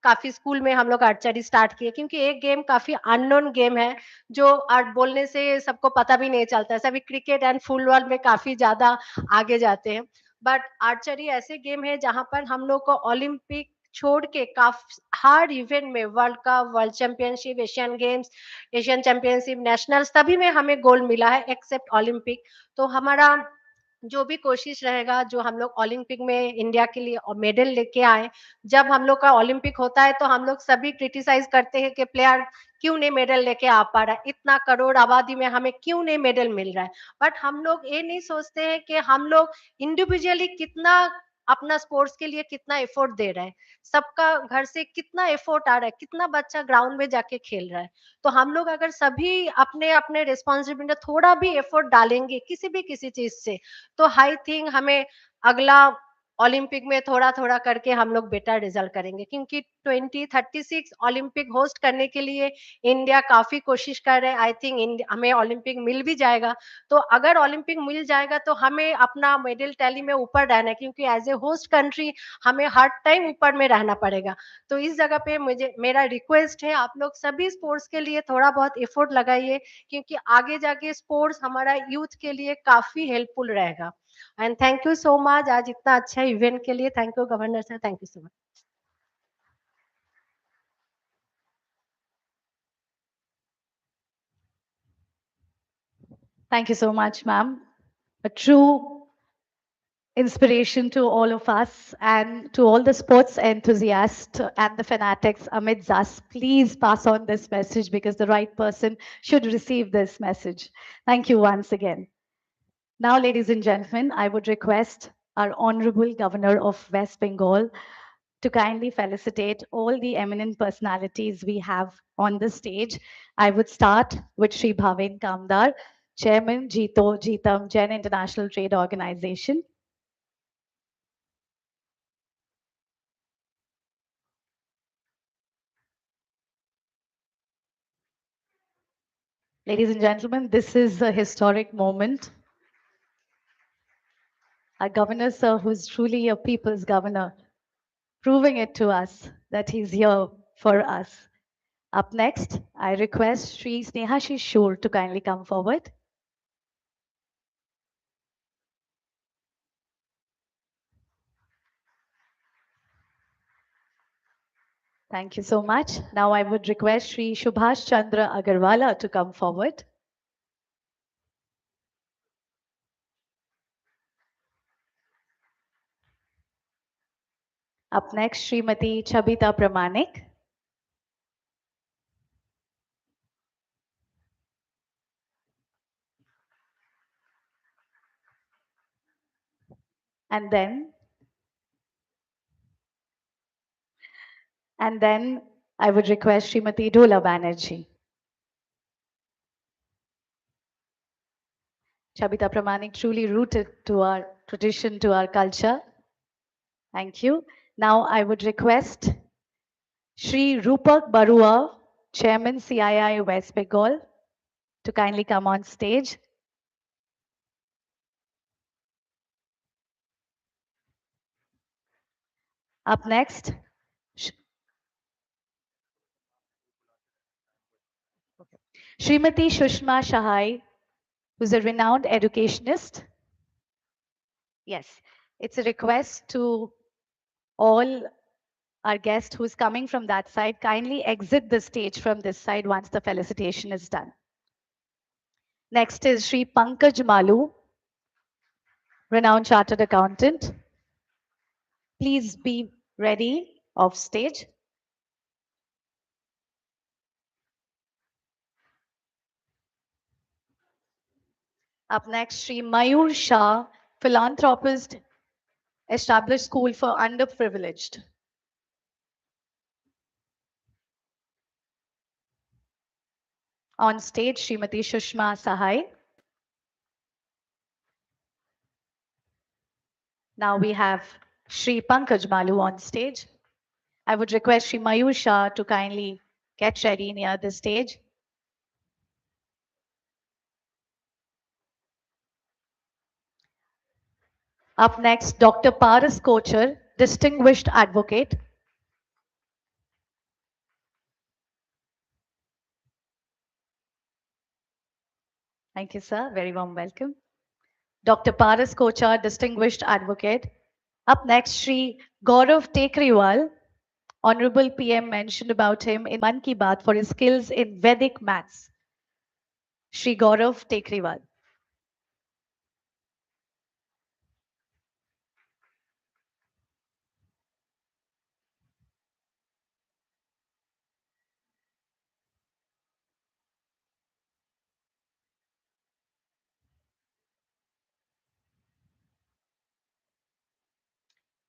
काफी स्कूल में हम लोग आर्चरी स्टार्ट किए, क्योंकि एक गेम काफी अननोन गेम है जो आर्ट बोलने से सबको पता भी नहीं चलता है, सभी क्रिकेट एंड फुटबॉल में काफी ज्यादा आगे जाते हैं, बट आर्चरी ऐसे गेम है जहां पर हम लोग को ओलंपिक छोड़ के काफी हर इवेंट में, world cup, world championship, Asian games, Asian championship, national, सभी में हमें गोल्ड मिला है एक्सेप्ट ओलंपिक। तो हमारा जो भी कोशिश रहेगा, जो हम लोग ओलंपिक में इंडिया के लिए मेडल लेके आए, जब हम लोग का ओलंपिक होता है तो हम लोग सभी क्रिटिसाइज करते हैं कि प्लेयर क्यों नहीं मेडल लेके आ पा रहा है, इतना करोड़ आबादी में हमें क्यों नहीं मेडल मिल रहा है। बट हम लोग ये नहीं सोचते हैं कि हम लोग इंडिविजुअली कितना अपना स्पोर्ट्स के लिए कितना एफर्ट दे रहे हैं, सबका घर से कितना एफर्ट आ रहा है, कितना बच्चा ग्राउंड में जाके खेल रहा है। तो हम लोग अगर सभी अपने अपने रिस्पॉन्सिबिलिटी थोड़ा भी एफर्ट डालेंगे किसी चीज से, तो आई थिंक हमें अगला ओलंपिक में थोड़ा थोड़ा करके हम लोग बेटर रिजल्ट करेंगे, क्योंकि 2036 ओलंपिक होस्ट करने के लिए इंडिया काफी कोशिश कर रहे हैं। आई थिंक हमें ओलंपिक मिल भी जाएगा। तो अगर ओलंपिक मिल जाएगा तो हमें अपना मेडल टैली में ऊपर रहना है, क्योंकि एज ए होस्ट कंट्री हमें हर टाइम ऊपर में रहना पड़ेगा। तो इस जगह पे मुझे मेरा रिक्वेस्ट है, आप लोग सभी स्पोर्ट्स के लिए थोड़ा बहुत एफर्ट लगाइए, क्योंकि आगे जाके स्पोर्ट्स हमारा यूथ के लिए काफी हेल्पफुल रहेगा। And thank you so much आज इतना अच्छा इवेंट के लिए। Thank you governor sir, thank you so much. Thank you so much, ma'am. A true inspiration to all of us and to all the sports enthusiasts and the fanatics amidst us. Please pass on this message because the right person should receive this message. Thank you once again. Now, ladies and gentlemen, I would request our Honorable Governor of West Bengal to kindly felicitate all the eminent personalities we have on the stage. I would start with Sri Bhavin Kamdar, Chairman Jito Jitam Jain International Trade Organization. Ladies and gentlemen, this is a historic moment. Our governor, sir, who's truly a people's governor, proving it to us that he's here for us. Up next, I request Sri Snehashi Shur to kindly come forward. Thank you so much. Now I would request Sri Subhash Chandra Agarwala to come forward. Up next, Srimati Chabita Pramanik. And then I would request Srimati Dhola Banerjee. Chabita Pramanik, truly rooted to our tradition, to our culture. Thank you. Now I would request Sri Rupak Barua, Chairman CII West Bengal, to kindly come on stage. Up next, Srimati Shushma Shahai, who's a renowned educationist. Yes, it's a request to all our guest who's coming from that side, kindly exit the stage from this side once the felicitation is done. Next is Sri Pankaj Malu, renowned chartered accountant. Please be ready off stage. Up next, Sri Mayur Shah, philanthropist, established school for underprivileged. On stage, Srimati Shushma Sahai. Now we have Sri Pankaj Malu on stage. I would request Sri Mayur Shah to kindly get ready near the stage. Up next, Dr. Paras Kochar, distinguished advocate. Thank you, sir. Very warm welcome. Dr. Paras Kochar, distinguished advocate. Up next, Sri Gaurav Tekriwal. Honorable PM mentioned about him in Man Ki Baat for his skills in Vedic maths. Sri Gaurav Tekriwal.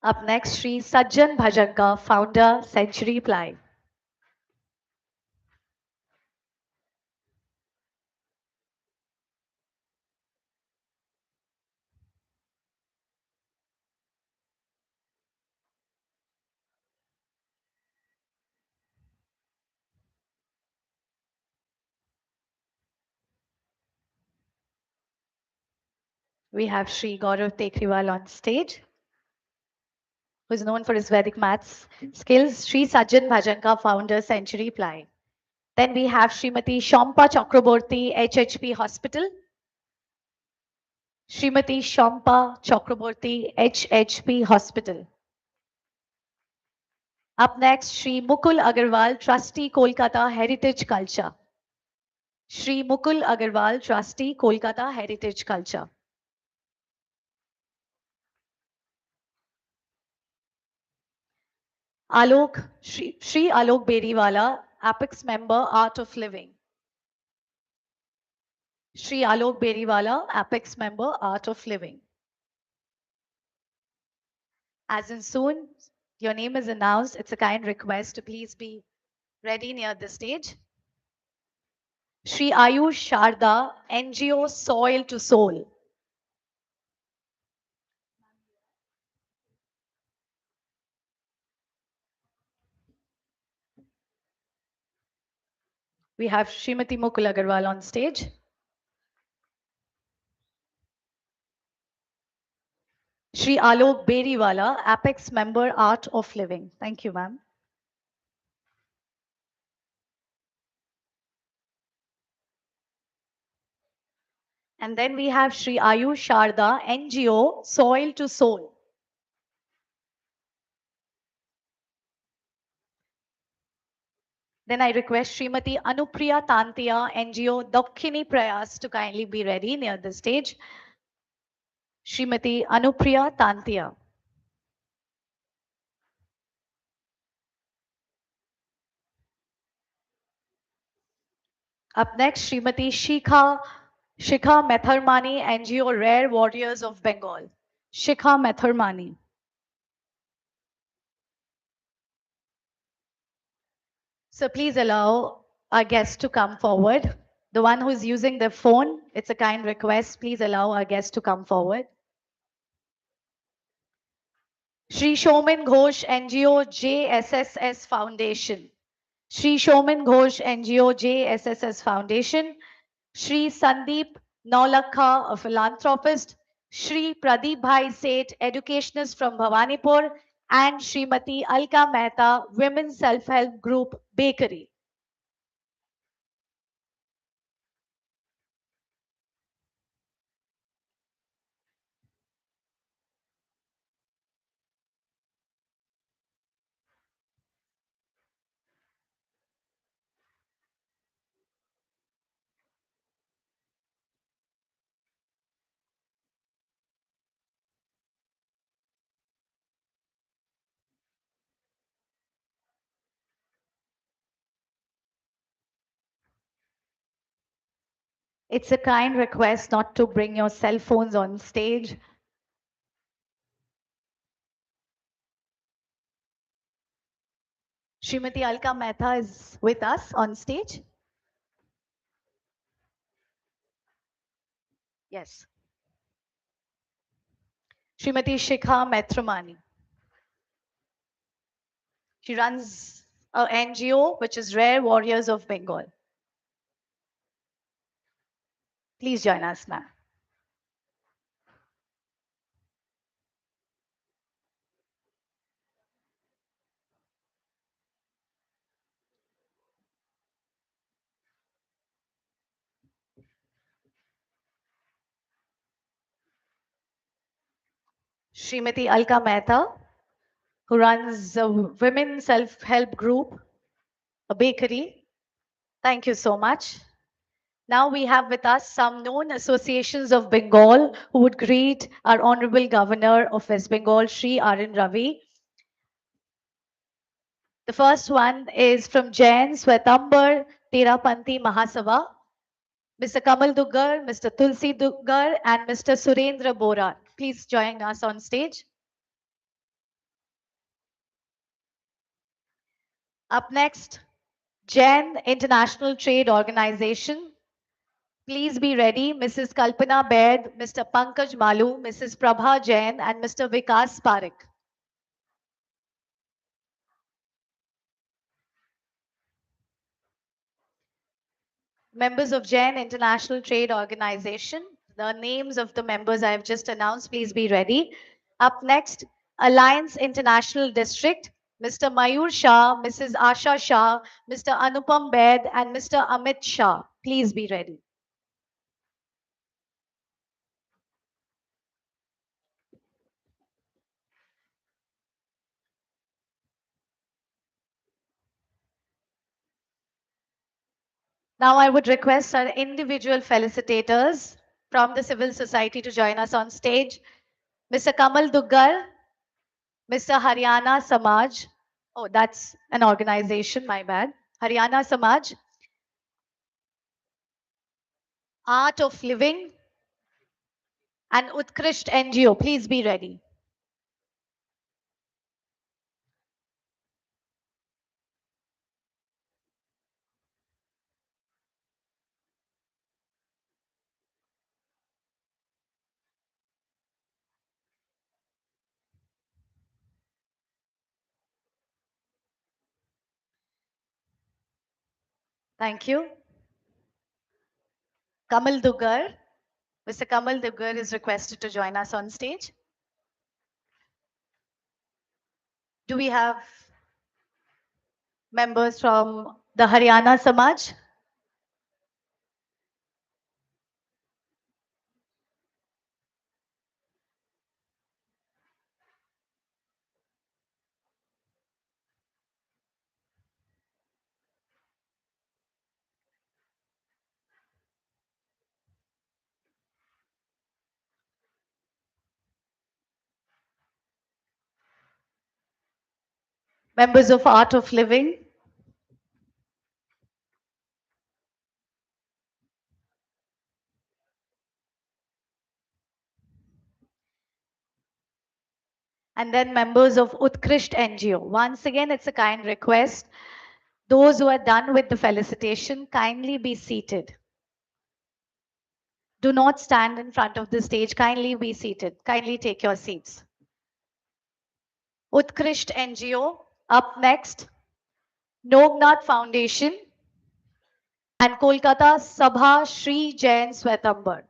Up next, Sri Sajjan Bhajanka, founder, Century Ply. We have Sri Gaurav Tekriwal on stage, who is known for his Vedic maths skills. Sri Sajjan Bhajanka, founder, Century Ply. Then we have Srimati Shampa Chakraborty, HHP Hospital. Srimati Shampa Chakraborty, HHP Hospital. Up next, Sri Mukul Agarwal, Trustee, Kolkata Heritage Culture. Sri Mukul Agarwal, Trustee, Kolkata Heritage Culture. Shri Alok Beriwala, Apex Member, Art of Living. Shri Alok Beriwala, Apex Member, Art of Living. As in soon, your name is announced. It's a kind request to please be ready near the stage. Shri Ayush Sharda, NGO Soil to Soul. We have Srimati Mukul Agarwal on stage. Shri Alok Beriwala, Apex Member, Art of Living. Thank you, ma'am. And then we have Shri Ayush Sharda, NGO Soil to Soul. Then I request Srimati Anupriya Tantia, NGO Dakshini Prayas, to kindly be ready near the stage. Srimati Anupriya Tantia. Up next, Srimati Shikha Metharmani, NGO Rare Warriors of Bengal. Shikha Metharmani. So please allow our guests to come forward. The one who is using their phone, it's a kind request. Please allow our guests to come forward. Shri Shoman Ghosh, NGO JSSS Foundation. Shri Shoman Ghosh, NGO JSSS Foundation. Shri Sandeep Naulakha, a philanthropist. Shri Pradeep Bhai Seth, educationist from Bhawanipur. And Srimati Alka Mehta, Women's Self-Help Group, Bakery. It's a kind request not to bring your cell phones on stage. Srimati Alka Mehta is with us on stage. Yes. Srimati Shikha Metramani. She runs an NGO which is Rare Warriors of Bengal. Please join us, ma'am. Srimati Alka Mehta, who runs a women's self-help group, a bakery. Thank you so much. Now we have with us some known associations of Bengal who would greet our Honorable Governor of West Bengal, Shri R.N. Ravi. The first one is from Jain Swetambar Terapanthi Mahasabha, Mr. Kamal Duggar, Mr. Tulsi Duggar, and Mr. Surendra Bora. Please join us on stage. Up next, Jain International Trade Organization. Please be ready, Mrs. Kalpana Baid, Mr. Pankaj Malu, Mrs. Prabha Jain, and Mr. Vikas Parekh. Members of Jain International Trade Organization. The names of the members I have just announced, please be ready. Up next, Alliance International District, Mr. Mayur Shah, Mrs. Asha Shah, Mr. Anupam Baid, and Mr. Amit Shah. Please be ready. Now I would request our individual felicitators from the civil society to join us on stage. Mr. Kamal Duggar, Mr. Haryana Samaj, Oh, that's an organization, my bad. Haryana Samaj, Art of Living, and Utkrisht NGO. Please be ready. Thank you. Kamal Dugar. Mr. Kamal Dugar is requested to join us on stage. Do we have members from the Haryana Samaj? Members of Art of Living? And then members of Utkrisht NGO. Once again, it's a kind request. Those who are done with the felicitation, kindly be seated. Do not stand in front of the stage. Kindly be seated. Kindly take your seats. Utkrisht NGO, up next. Nognath Foundation and Kolkata Sabha Shri Jain Swetambar.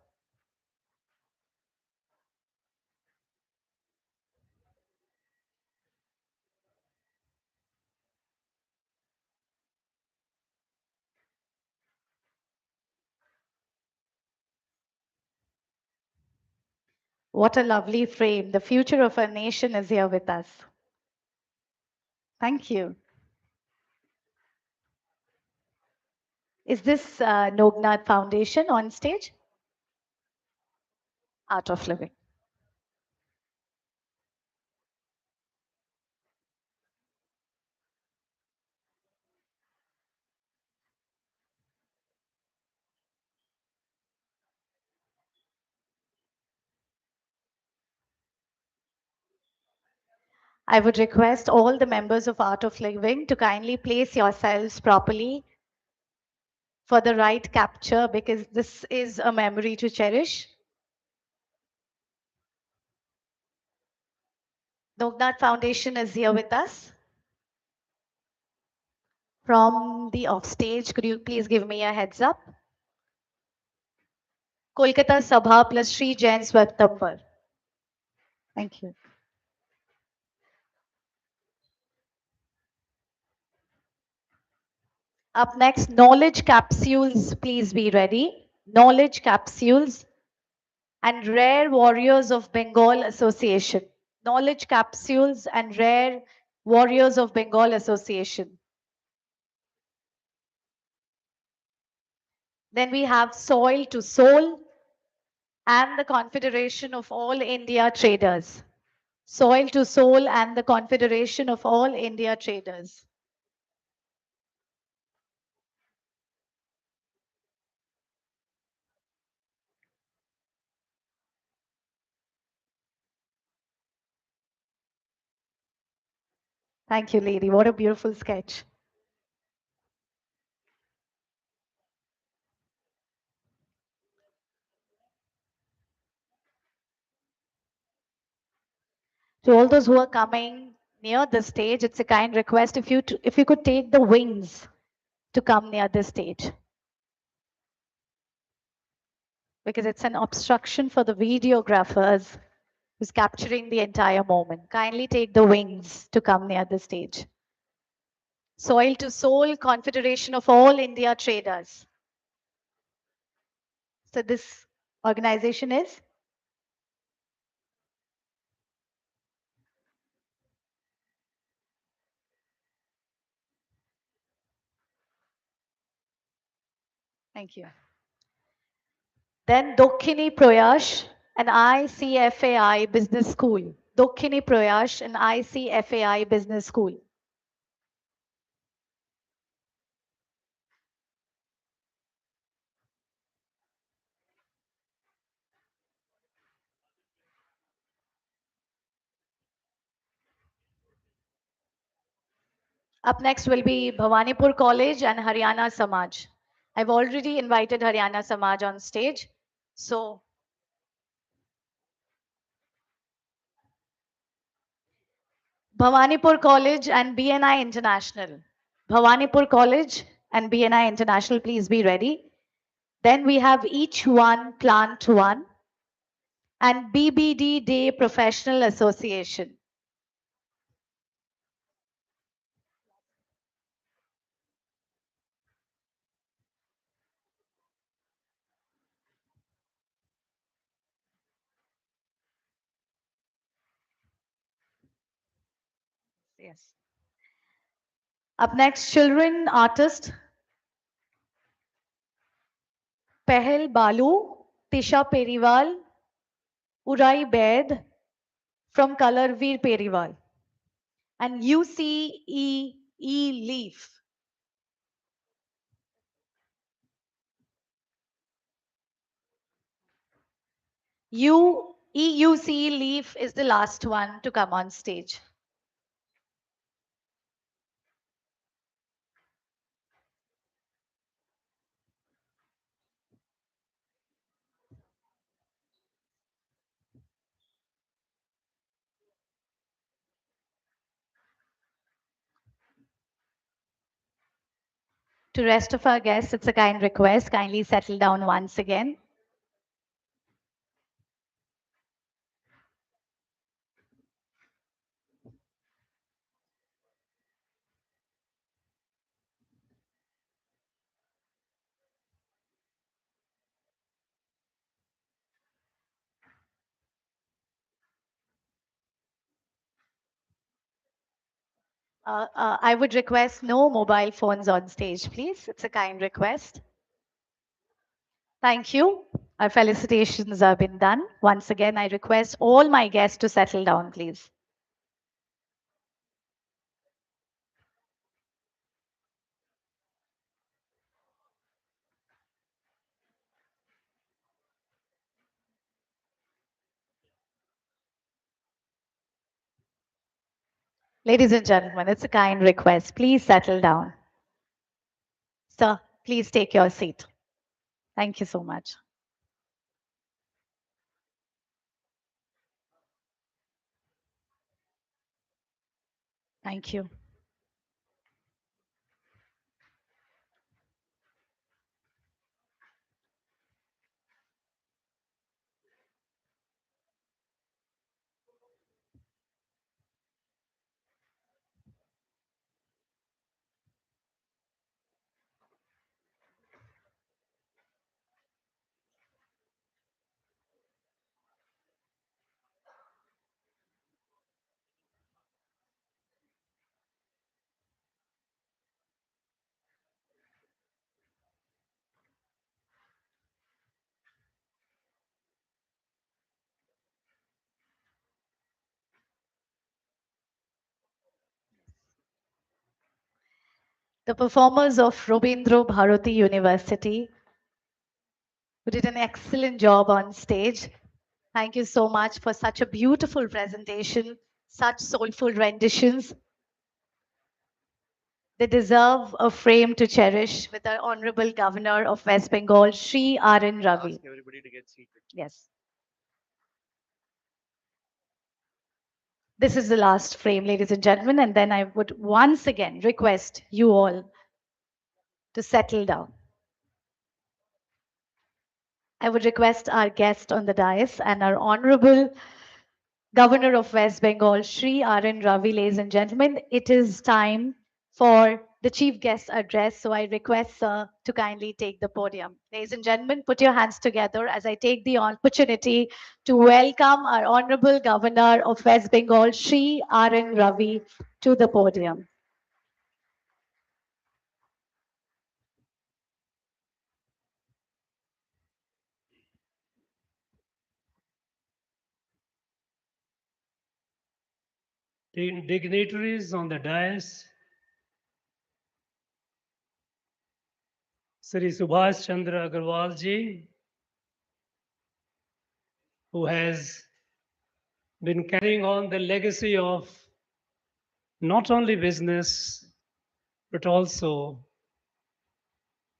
What a lovely frame. The future of our nation is here with us. Thank you. Is this Nognath Foundation on stage? Art of Living. I would request all the members of Art of Living to kindly place yourselves properly for the right capture, because this is a memory to cherish. Nognath Foundation is here with us. From the offstage, could you please give me a heads up? Kolkata Sabha plus Sri Jain Swetambar. Thank you. Up next, knowledge capsules, please be ready. Knowledge capsules and Rare Warriors of Bengal Association. Knowledge capsules and Rare Warriors of Bengal Association. Then we have Soil to Soul and the Confederation of All India Traders. Soil to Soul and the Confederation of All India Traders. Thank you, lady. What a beautiful sketch. To all those who are coming near the stage, it's a kind request if you could take the wings to come near the stage, because it's an obstruction for the videographers who's capturing the entire moment. Kindly take the wings to come near the stage. Soil to Soul, Confederation of All India Traders. So this organization is? Thank you. Then Dokkhini Prayash and ICFAI Business School. Dokkhini Prayash and ICFAI Business School. Up next will be Bhawanipur College and Haryana Samaj. I've already invited Haryana Samaj on stage. So, Bhawanipur College and BNI International. Bhawanipur College and BNI International, please be ready. Then we have each one, Plant One, and BBD Day Professional Association. Yes. Up next, children artist Pehel Balu, Tisha Periwal, Urai Bed from Colorveer Periwal, and UCEE Leaf. EUCE Leaf is the last one to come on stage. To rest of our guests, it's a kind request. Kindly settle down once again. I would request no mobile phones on stage, please. It's a kind request. Thank you. Our felicitations have been done. Once again, I request all my guests to settle down, please. Ladies and gentlemen, it's a kind request. Please settle down. Sir, please take your seat. Thank you so much. Thank you. The performers of Robindro Bharati University, who did an excellent job on stage. Thank you so much for such a beautiful presentation, such soulful renditions. They deserve a frame to cherish with our Honorable Governor of West Bengal, Shri R.N. Ravi. Ask everybody to get seated. Yes. This is the last frame, ladies and gentlemen, and then I would once again request you all to settle down. I would request our guest on the dais and our Honorable Governor of West Bengal, Shri R.N. Ravi, ladies and gentlemen, it is time for the chief guest address. So I request Sir to kindly take the podium. Ladies and gentlemen, put your hands together as I take the opportunity to welcome our Honorable Governor of West Bengal, Shri R.N. Ravi, to the podium. Dignitaries on the dais, Sri Subhash Chandra Agarwal ji, who has been carrying on the legacy of not only business but also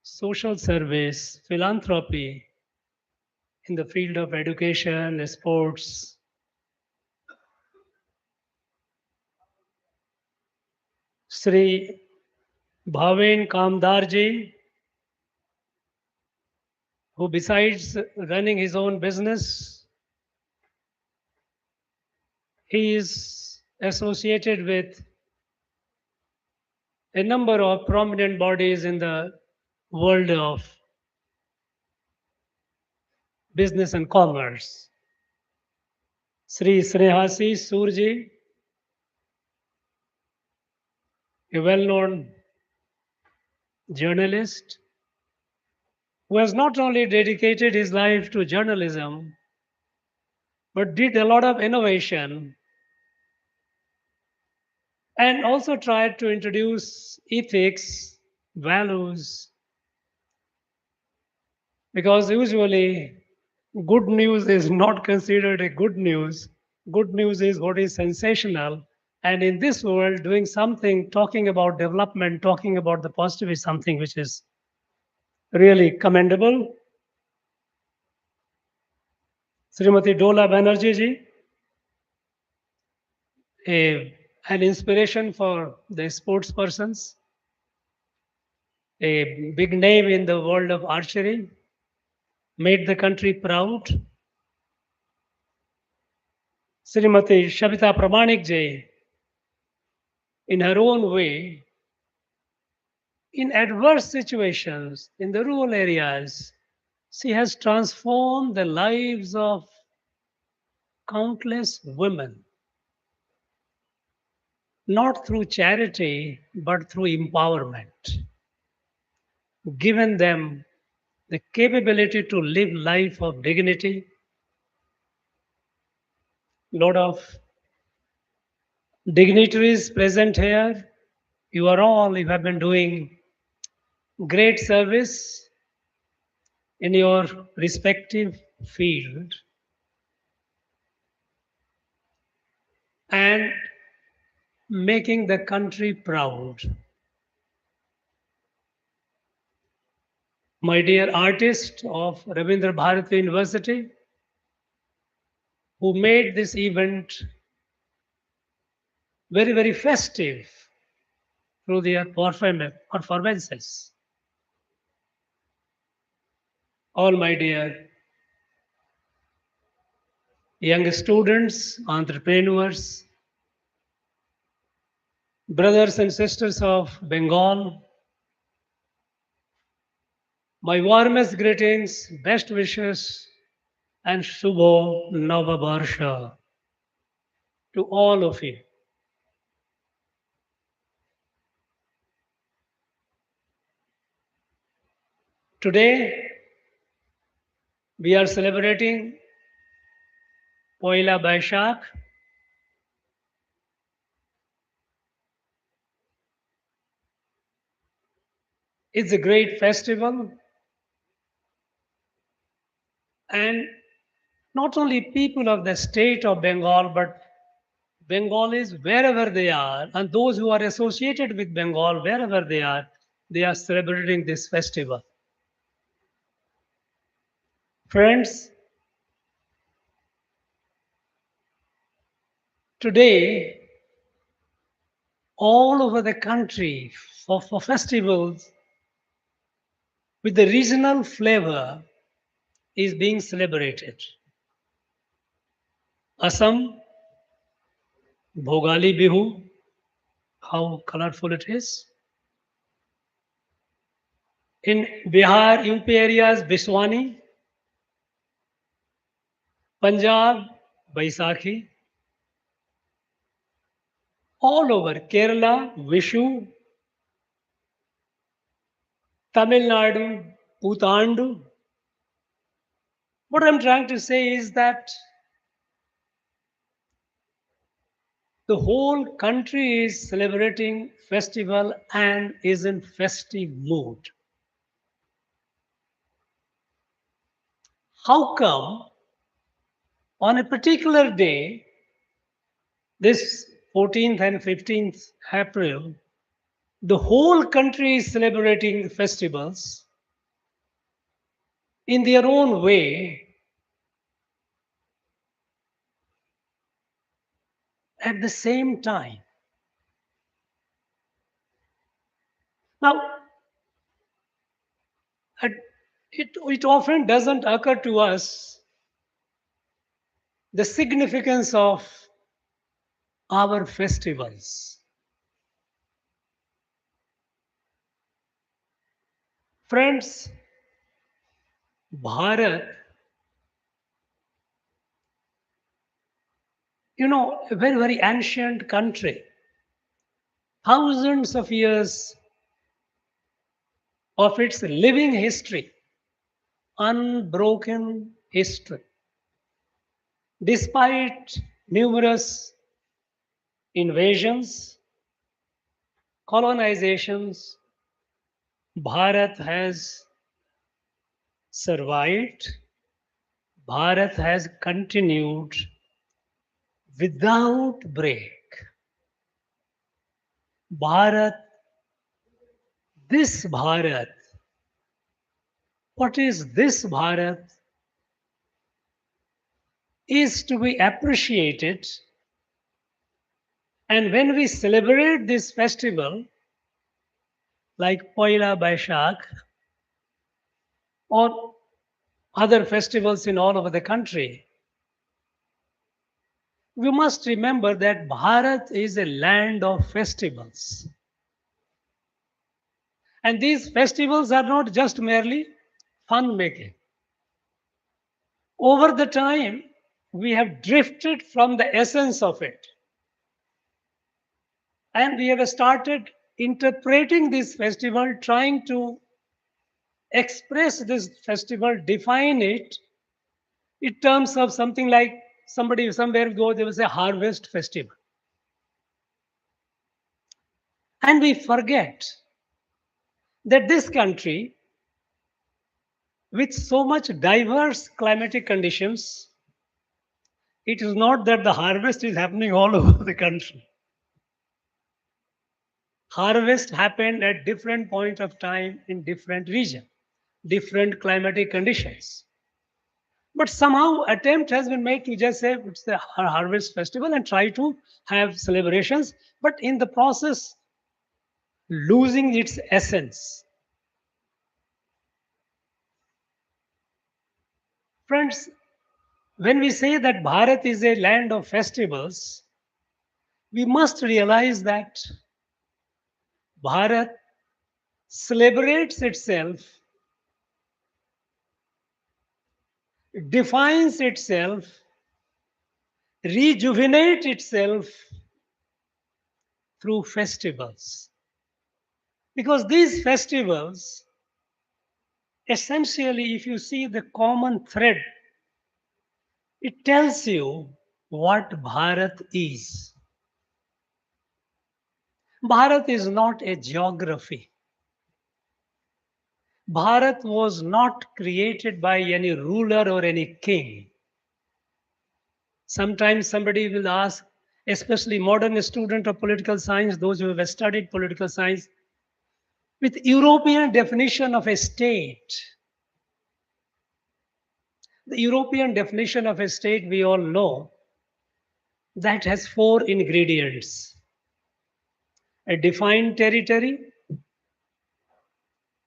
social service, philanthropy in the field of education, sports. Sri Bhaven Kamdarji, who besides running his own business, he is associated with a number of prominent bodies in the world of business and commerce. Sri Snehasi Surji, a well-known journalist who has not only dedicated his life to journalism, but did a lot of innovation and also tried to introduce ethics, values, because usually good news is not considered a good news. Good news is what is sensational. And in this world, doing something, talking about development, talking about the positive is something which is really commendable. Srimati Dola Banerjee ji, an inspiration for the sports persons, a big name in the world of archery, made the country proud. Srimati Shabita Pramanik ji, in her own way, in adverse situations, in the rural areas, she has transformed the lives of countless women, not through charity, but through empowerment, given them the capability to live life of dignity. Lot of dignitaries present here, you have been doing great service in your respective field. And making the country proud. My dear artist of Rabindra Bharati University, who made this event very, very festive through their performances. All my dear young students, entrepreneurs, brothers and sisters of Bengal, my warmest greetings, best wishes, and Shubho Nabo Barsho to all of you. Today, we are celebrating Poila Boishakh. It's a great festival, and not only people of the state of Bengal, but Bengalis wherever they are, and those who are associated with Bengal wherever they are celebrating this festival. Friends, today, all over the country for festivals with the regional flavor is being celebrated. Assam, Bhogali Bihu, how colorful it is. In Bihar, UP areas, Biswani, Punjab, Baisakhi. All over Kerala, Vishu, Tamil Nadu, Putandu. What I'm trying to say is that the whole country is celebrating festival and is in festive mood. How come on a particular day, this 14th and 15th April, The whole country is celebrating festivals in their own way at the same time. Now, it often doesn't occur to us the significance of our festivals. Friends, Bharat, a very, very ancient country, thousands of years of its living history, unbroken history. Despite numerous invasions, colonizations, Bharat has survived. Bharat has continued without break. Bharat, this Bharat, what is this Bharat, is to be appreciated. And when we celebrate this festival, like Poila Boishakh or other festivals in all over the country, we must remember that Bharat is a land of festivals. And these festivals are not just merely fun making. Over the time, we have drifted from the essence of it. And we have started interpreting this festival, trying to express this festival, define it in terms of something like somebody somewhere go, there was a harvest festival. And we forget that this country, with so much diverse climatic conditions, it is not that the harvest is happening all over the country. Harvest happened at different point of time in different region, different climatic conditions. But somehow attempt has been made to just say it's the harvest festival and try to have celebrations, but in the process, losing its essence. Friends, when we say that Bharat is a land of festivals, we must realize that Bharat celebrates itself, defines itself, rejuvenates itself through festivals. Because these festivals, essentially, if you see the common thread, it tells you what Bharat is. Bharat is not a geography. Bharat was not created by any ruler or any king. Sometimes somebody will ask, especially modern student of political science, those who have studied political science, with European definition of a state. The European definition of a state, we all know, that has 4 ingredients. A defined territory,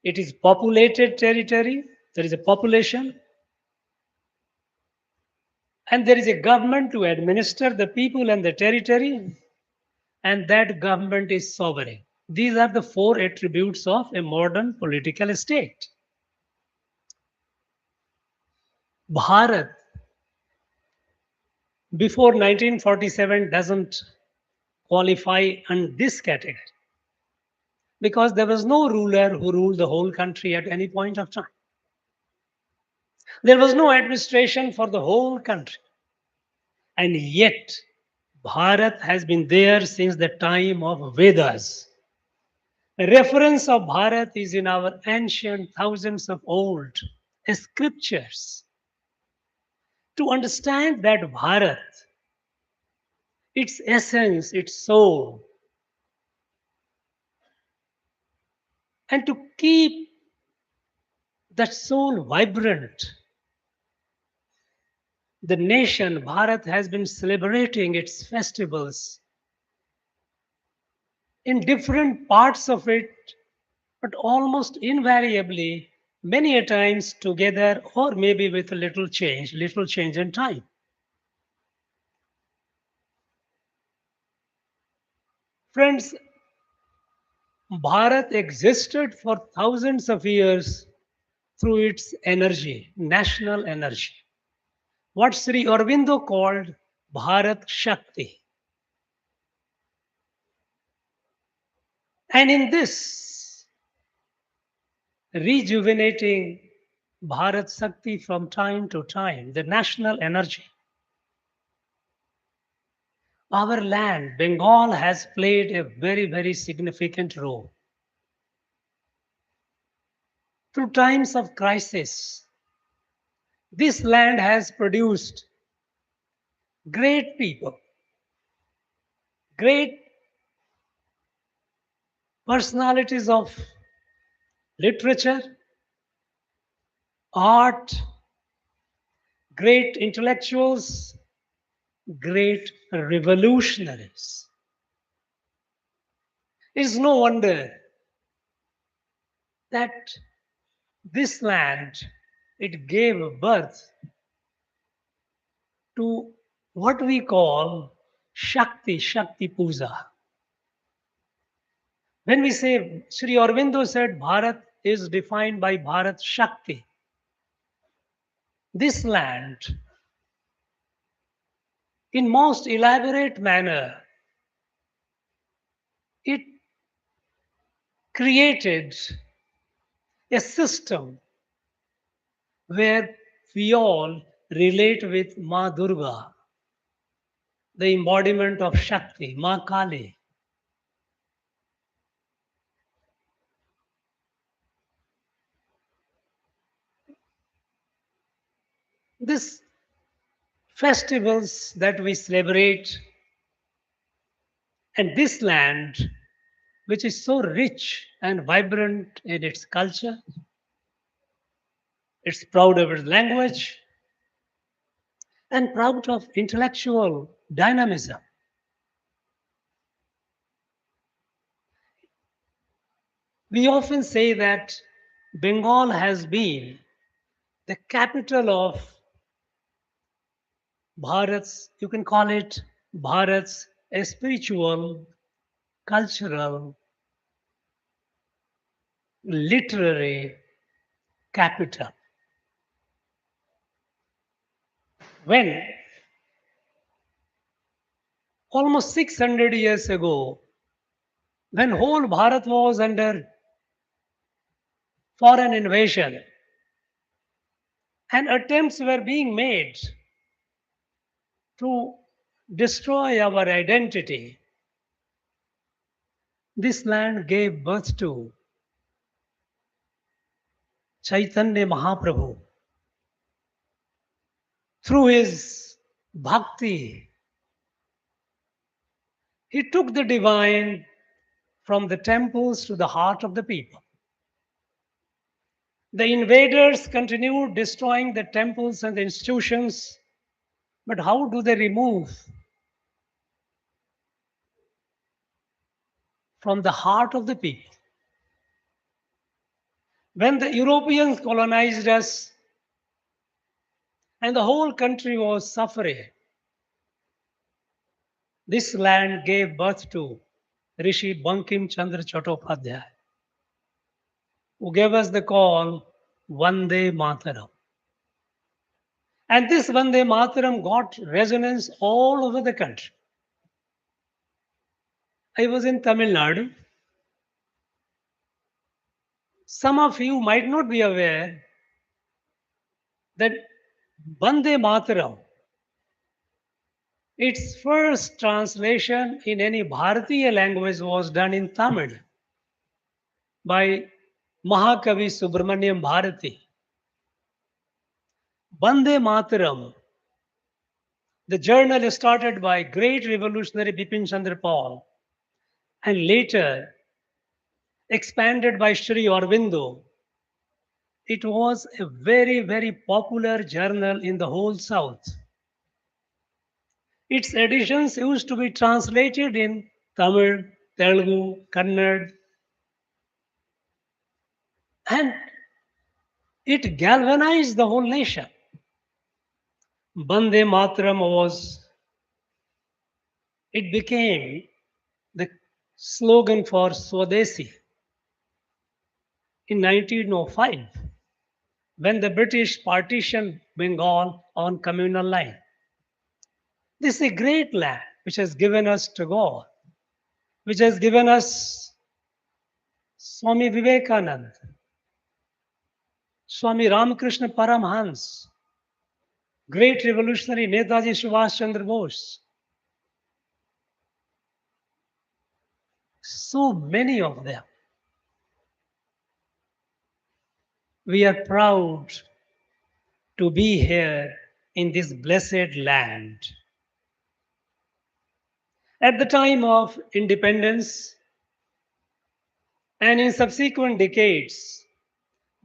it is populated territory, there is a population, and there is a government to administer the people and the territory, and that government is sovereign. These are the 4 attributes of a modern political state. Bharat, before 1947, doesn't qualify in this category because there was no ruler who ruled the whole country at any point of time. There was no administration for the whole country. And yet, Bharat has been there since the time of Vedas. A reference of Bharat is in our ancient, thousands of old scriptures. To understand that Bharat, its essence, its soul, And to keep that soul vibrant, the nation, Bharat, has been celebrating its festivals in different parts of it, but almost invariably, many a times together or maybe with a little change in time. Friends, Bharat existed for thousands of years through its energy, national energy. What Sri Aurobindo called Bharat Shakti. And in this rejuvenating Bharat Shakti from time to time, the national energy, our land, Bengal, has played a very, very significant role. Through times of crisis, this land has produced great people, great personalities of literature, art, great intellectuals, great revolutionaries. It's no wonder that this land, it gave birth to what we call Shakti Puja. When we say, Sri Aurobindo said Bharat is defined by Bharat Shakti. This land, in most elaborate manner, it created a system where we all relate with Ma Durga, the embodiment of Shakti, Ma Kali. These festivals that we celebrate and this land, which is so rich and vibrant in its culture, it's proud of its language and proud of intellectual dynamism. We often say that Bengal has been the capital of Bharat's, you can call it Bharat's spiritual, cultural, literary capital. When almost 600 years ago, when whole Bharat was under foreign invasion and attempts were being made to destroy our identity, this land gave birth to Chaitanya Mahaprabhu. Through his bhakti, he took the divine from the temples to the heart of the people. The invaders continued destroying the temples and the institutions, but how do they remove from the heart of the people? When the Europeans colonized us and the whole country was suffering, this land gave birth to Rishi Bankim Chandra Chattopadhyay, who gave us the call, Vande Mataram. And this Vande Mataram got resonance all over the country. I was in Tamil Nadu. Some of you might not be aware that Vande Mataram, its first translation in any Bharatiya language was done in Tamil by Mahakavi Subramaniam Bharati. Vande Mataram, the journal started by great revolutionary Bipin Chandra Pal, and later expanded by Sri Aurobindo. It was a very, very popular journal in the whole South. Its editions used to be translated in Tamil, Telugu, Kannada, and it galvanized the whole nation. Bande Mataram it became the slogan for Swadeshi in 1905 when the British partitioned Bengal on communal line. This is a great land which has given us Tagore, which has given us Swami Vivekananda, Swami Ramakrishna Paramhans, great revolutionary Netaji Subhash Chandra Bose. So many of them. We are proud to be here in this blessed land. At the time of independence and in subsequent decades,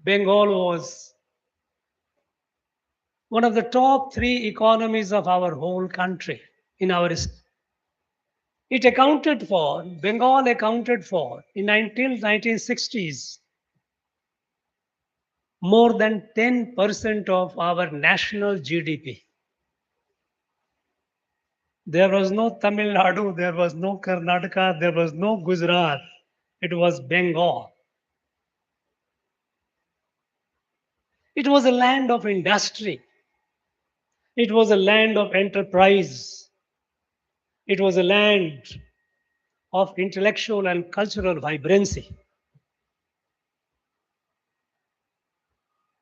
Bengal was one of the top 3 economies of our whole country in our it accounted for, Bengal accounted for in 1960s more than 10% of our national GDP. There was no Tamil Nadu, there was no Karnataka, there was no Gujarat. It was Bengal. It was a land of industry. It was a land of enterprise. It was a land of intellectual and cultural vibrancy.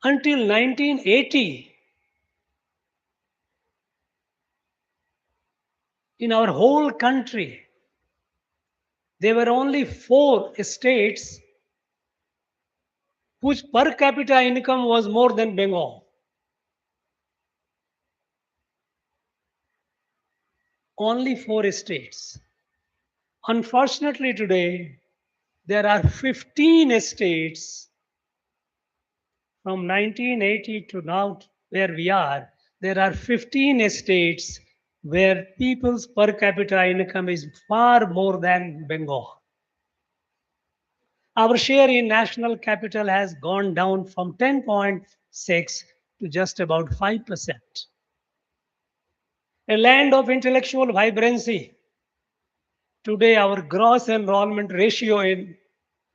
Until 1980, in our whole country, there were only 4 states whose per capita income was more than Bengal. Only 4 states. Unfortunately, today, there are 15 states from 1980 to now where we are. There are 15 states where people's per capita income is far more than Bengal. Our share in national capital has gone down from 10.6 to just about 5%. A land of intellectual vibrancy. Today, our gross enrollment ratio in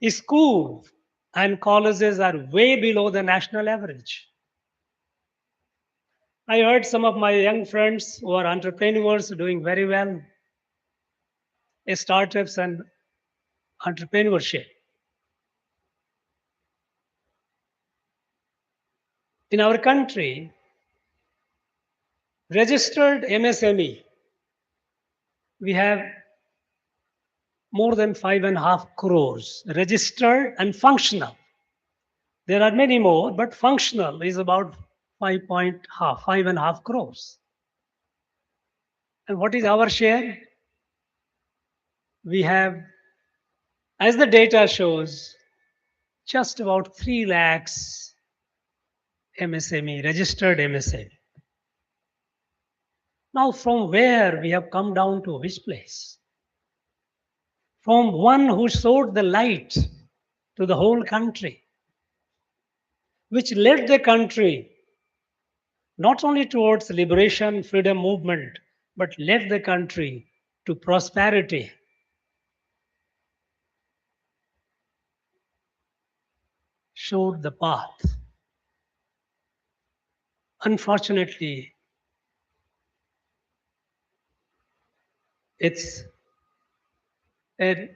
schools and colleges are way below the national average. I heard some of my young friends who are entrepreneurs doing very well in startups and entrepreneurship. In our country, registered MSME, we have more than 5.5 crores registered and functional. There are many more, but functional is about 5.5 crores. And what is our share? We have, as the data shows, just about 3 lakhs MSME, registered MSME. Now, from where we have come down to which place? From one who showed the light to the whole country, which led the country not only towards liberation, freedom movement, but led the country to prosperity. Showed the path. Unfortunately, it's a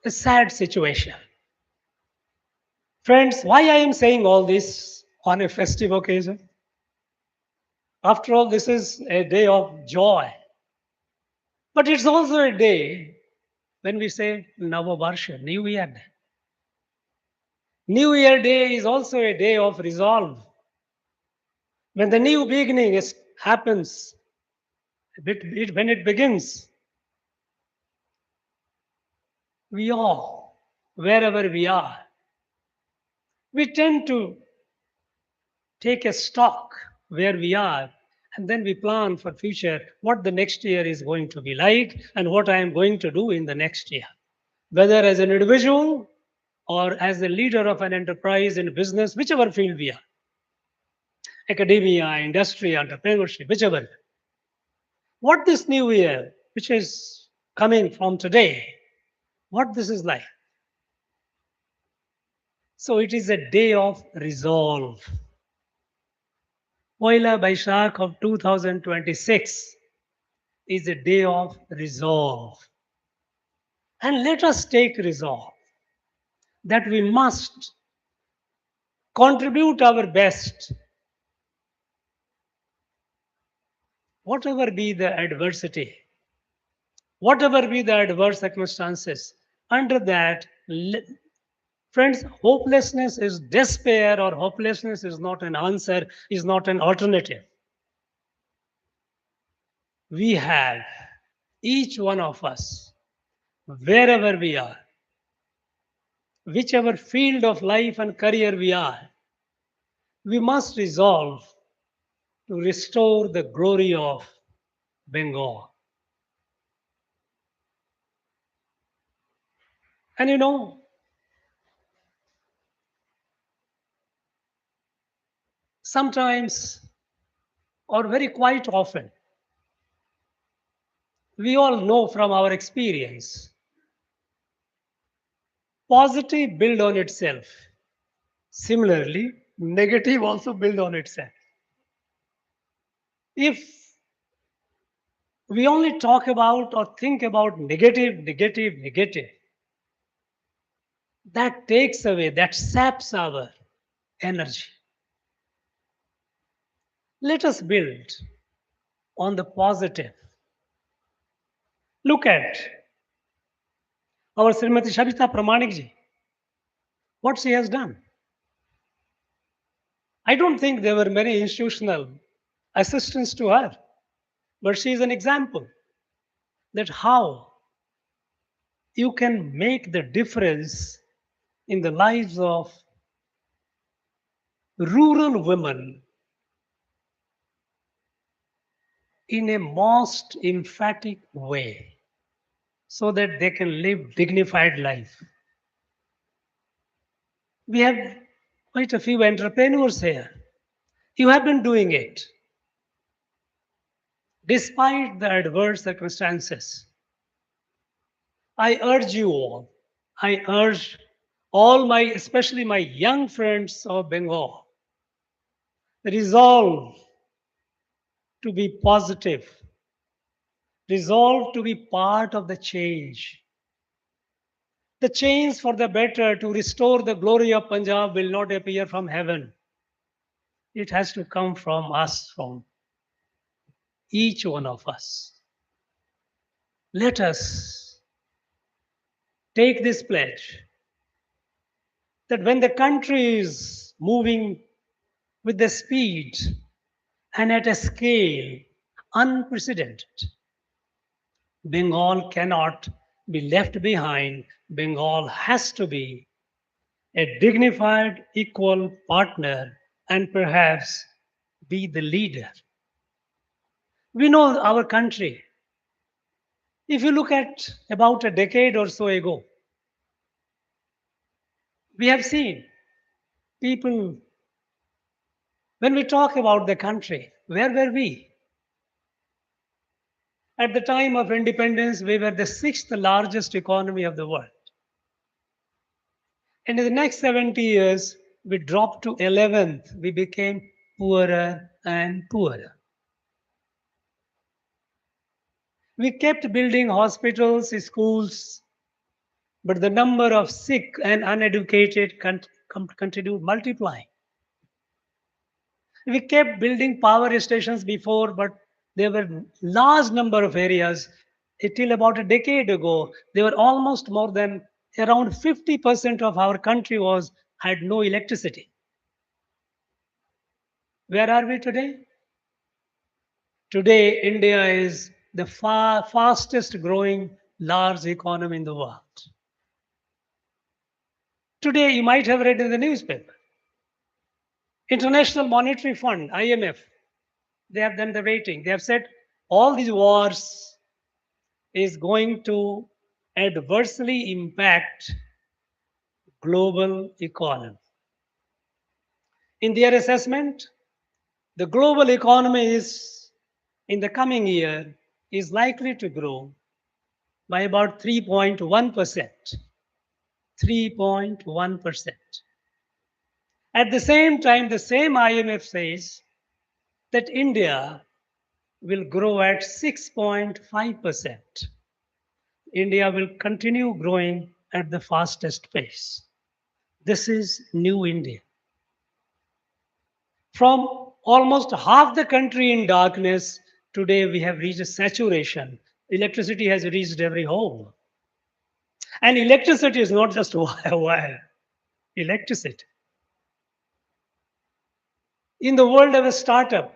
sad situation. Friends, why I am saying all this on a festive occasion? After all, this is a day of joy. But it's also a day when we say Nabo Barsho, New Year Day. New Year Day is also a day of resolve. When the new beginning happens, when it begins, we all wherever we are, we tend to take a stock where we are, and then we plan for future what the next year is going to be like and what I am going to do in the next year, whether as an individual or as the leader of an enterprise in business, whichever field we are, academia, industry, entrepreneurship, whichever. What this new year, which is coming from today, what this is like. So it is a day of resolve. Poila Boishakh of 2026 is a day of resolve. And let us take resolve that we must contribute our best, whatever be the adversity, whatever be the adverse circumstances. Under that, friends, hopelessness is despair, or hopelessness is not an answer, is not an alternative. We have, each one of us, wherever we are, whichever field of life and career we are, we must resolve to restore the glory of Bengal. And you know, sometimes, or very quite often, we all know from our experience, positive build on itself. Similarly, negative also build on itself. If we only talk about or think about negative, negative, negative, that takes away, that saps our energy. Let us build on the positive. Look at our Srimati Shabita Pramanik ji, what she has done. I don't think there were many institutional assistants to her, but she is an example that how you can make the difference in the lives of rural women in a most emphatic way so that they can live dignified life. We have quite a few entrepreneurs here. You have been doing it despite the adverse circumstances. I urge you all, I urge all my, especially my young friends of Bengal, resolve to be positive, resolve to be part of the change. The change for the better to restore the glory of Punjab will not appear from heaven. It has to come from us, from each one of us. Let us take this pledge that when the country is moving with the speed and at a scale unprecedented, Bengal cannot be left behind. Bengal has to be a dignified, equal partner and perhaps be the leader. We know our country. If you look at about a decade or so ago, we have seen people, when we talk about the country, where were we? At the time of independence, we were the sixth largest economy of the world. And in the next 70 years, we dropped to 11th. We became poorer and poorer. We kept building hospitals, schools, but the number of sick and uneducated continued multiplying. We kept building power stations before, but there were large number of areas. Till about a decade ago, there were almost more than around 50% of our country had no electricity. Where are we today? Today, India is the fastest growing large economy in the world. Today, you might have read in the newspaper. International Monetary Fund, IMF, they have done the rating. They have said all these wars is going to adversely impact global economy. In their assessment, the global economy is, in the coming year, is likely to grow by about 3.1%. 3.1%. At the same time, the same IMF says that India will grow at 6.5%. India will continue growing at the fastest pace. This is new India. From almost half the country in darkness, today we have reached a saturation. Electricity has reached every home. And electricity is not just wire. Electricity. In the world of a startup,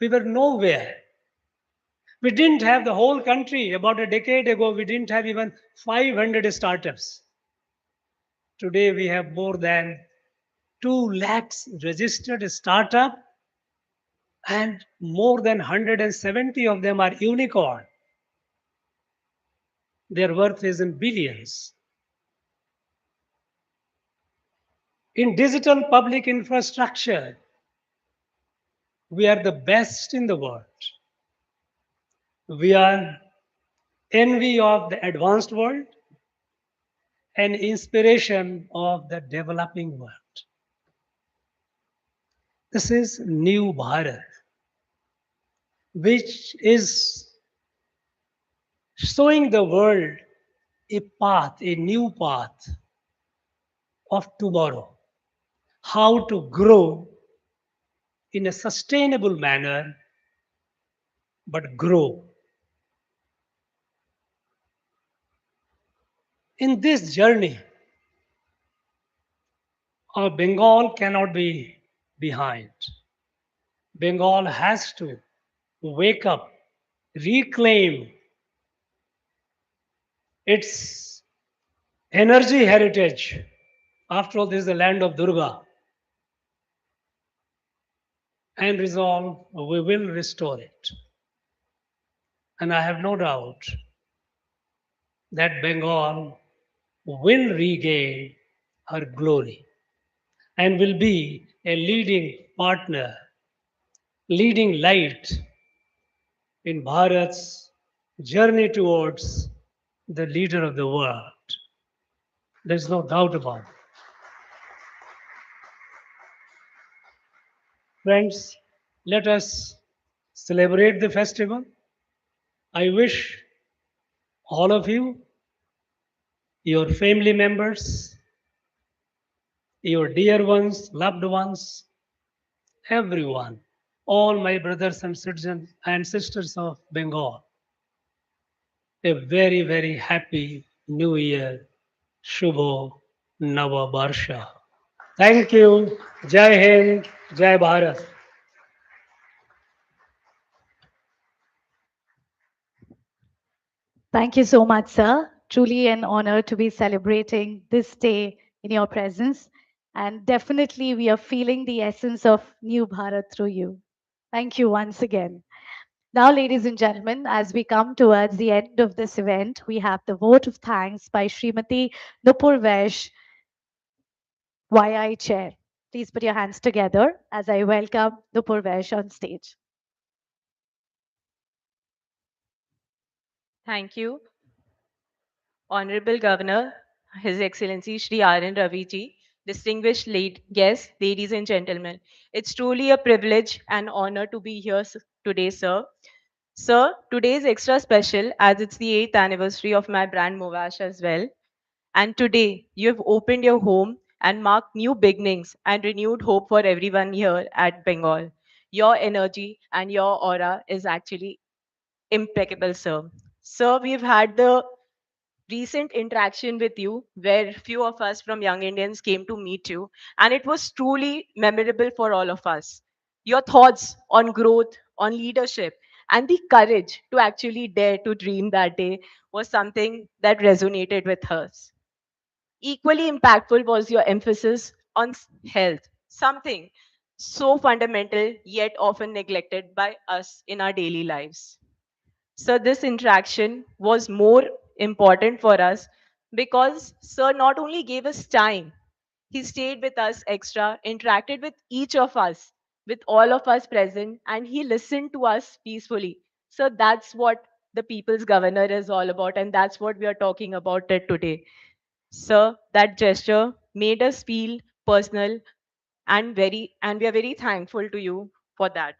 we were nowhere. We didn't have the whole country. About a decade ago, we didn't have even 500 startups. Today, we have more than 2 lakhs registered startup, and more than 170 of them are unicorn. Their worth is in billions. In digital public infrastructure, we are the best in the world. We are envy of the advanced world and inspiration of the developing world. This is New Bharat, which is showing the world a path, a new path of tomorrow. How to grow in a sustainable manner, but grow. In this journey, Bengal cannot be behind. Bengal has to wake up, reclaim its energy heritage. After all, this is the land of Durga. And resolve, we will restore it. And I have no doubt that Bengal will regain her glory and will be a leading partner, leading light in Bharat's journey towards the leader of the world. There's no doubt about it. Friends, let us celebrate the festival. I wish all of you, your family members, your dear ones, loved ones, everyone, all my brothers and citizens and sisters of Bengal, a very, very happy New Year. Shubho Nabo Barsho. Thank you. Jai Hind, Jai Bharat. Thank you so much, sir. Truly an honor to be celebrating this day in your presence. And definitely, we are feeling the essence of New Bharat through you. Thank you once again. Now, ladies and gentlemen, as we come towards the end of this event, we have the vote of thanks by Srimati Nupur Vaish, YI Chair. Please put your hands together as I welcome Nupur Vaish on stage. Thank you, Honorable Governor, His Excellency Shri R.N. Ravi ji, distinguished guests, ladies and gentlemen. It's truly a privilege and honor to be here today, sir. Sir, today is extra special as it's the 8th anniversary of my brand Movash as well. And today, you have opened your home and marked new beginnings and renewed hope for everyone here at Bengal. Your energy and your aura is actually impeccable, sir. Sir, we've had the recent interaction with you where few of us from Young Indians came to meet you, and it was truly memorable for all of us. Your thoughts on growth, on leadership, and the courage to actually dare to dream that day was something that resonated with us. Equally impactful was your emphasis on health, something so fundamental yet often neglected by us in our daily lives. So, this interaction was more important for us because Sir not only gave us time, he stayed with us extra, interacted with each of us, with all of us present, and he listened to us peacefully. So, that's what the people's governor is all about, and that's what we are talking about it today. Sir, that gesture made us feel personal and we are very thankful to you for that.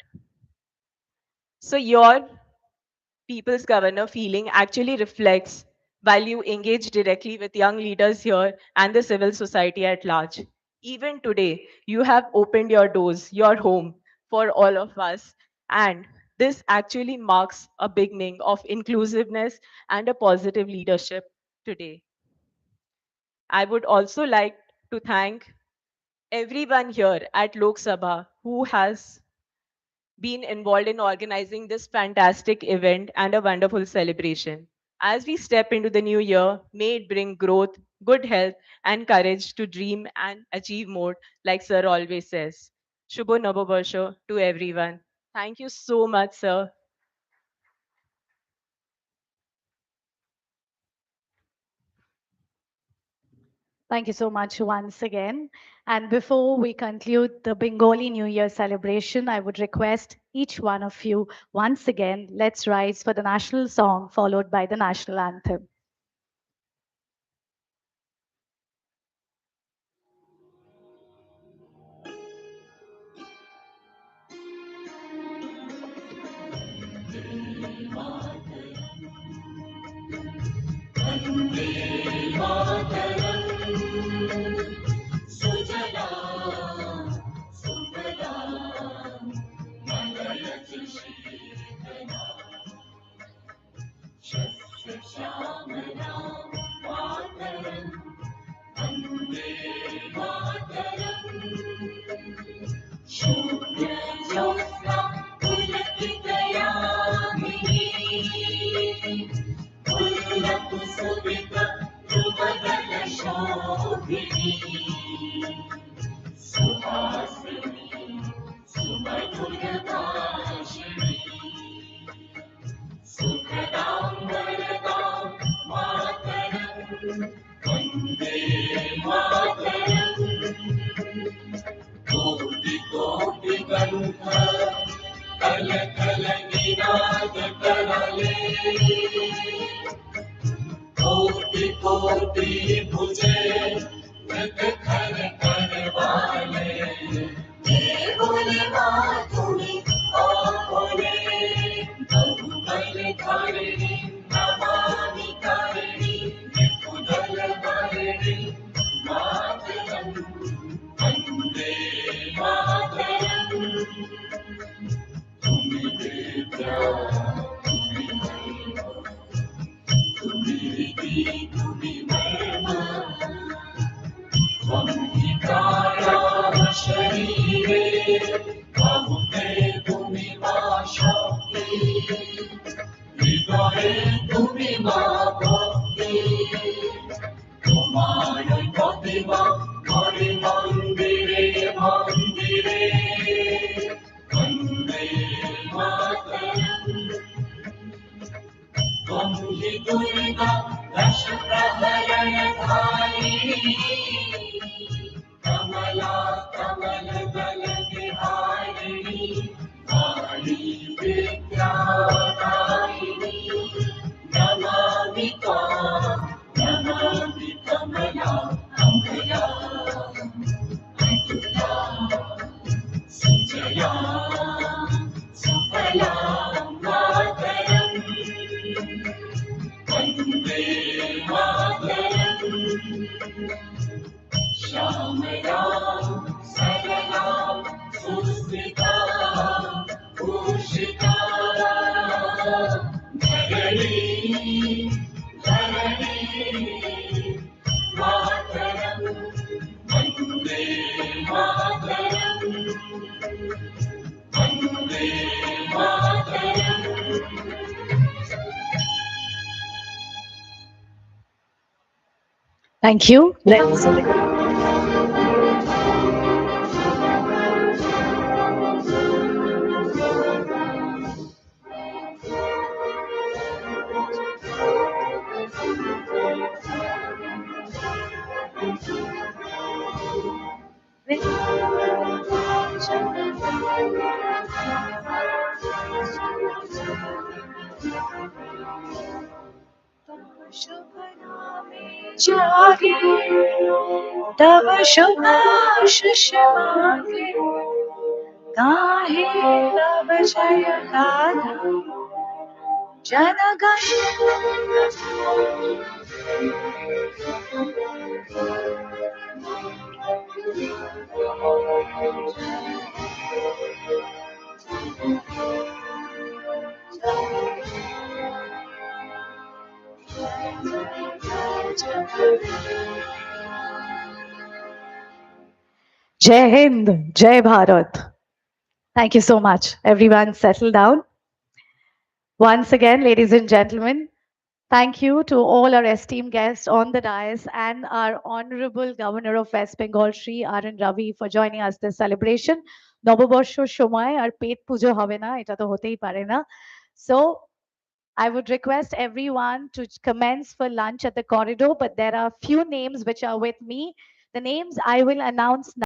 So your people's governor feeling actually reflects while you engage directly with young leaders here and the civil society at large. Even today, you have opened your doors, your home for all of us. And this actually marks a beginning of inclusiveness and a positive leadership today. I would also like to thank everyone here at Lok Sabha who has been involved in organizing this fantastic event and a wonderful celebration. As we step into the new year, may it bring growth, good health, and courage to dream and achieve more, like Sir always says. Shubho Nabo Barsho to everyone. Thank you so much, Sir. Thank you so much once again. And before we conclude the Bengali New Year celebration, I would request each one of you once again, let's rise for the national song followed by the national anthem. Thank you. Let's जागे तब शुभाशिष मांगे गाहे तब जय गाथा जनगण Jai Hind, Jai Bharat. Thank you so much. Everyone settle down. Once again, ladies and gentlemen, thank you to all our esteemed guests on the dais and our Honorable Governor of West Bengal, Shri R.N. Ravi, for joining us this celebration. নববর্ষর সময় আর পেট পুজো হবে না, এটা তো হতেই পারে না. So I would request everyone to commence for lunch at the corridor, but there are few names which are with me. The names I will announce now.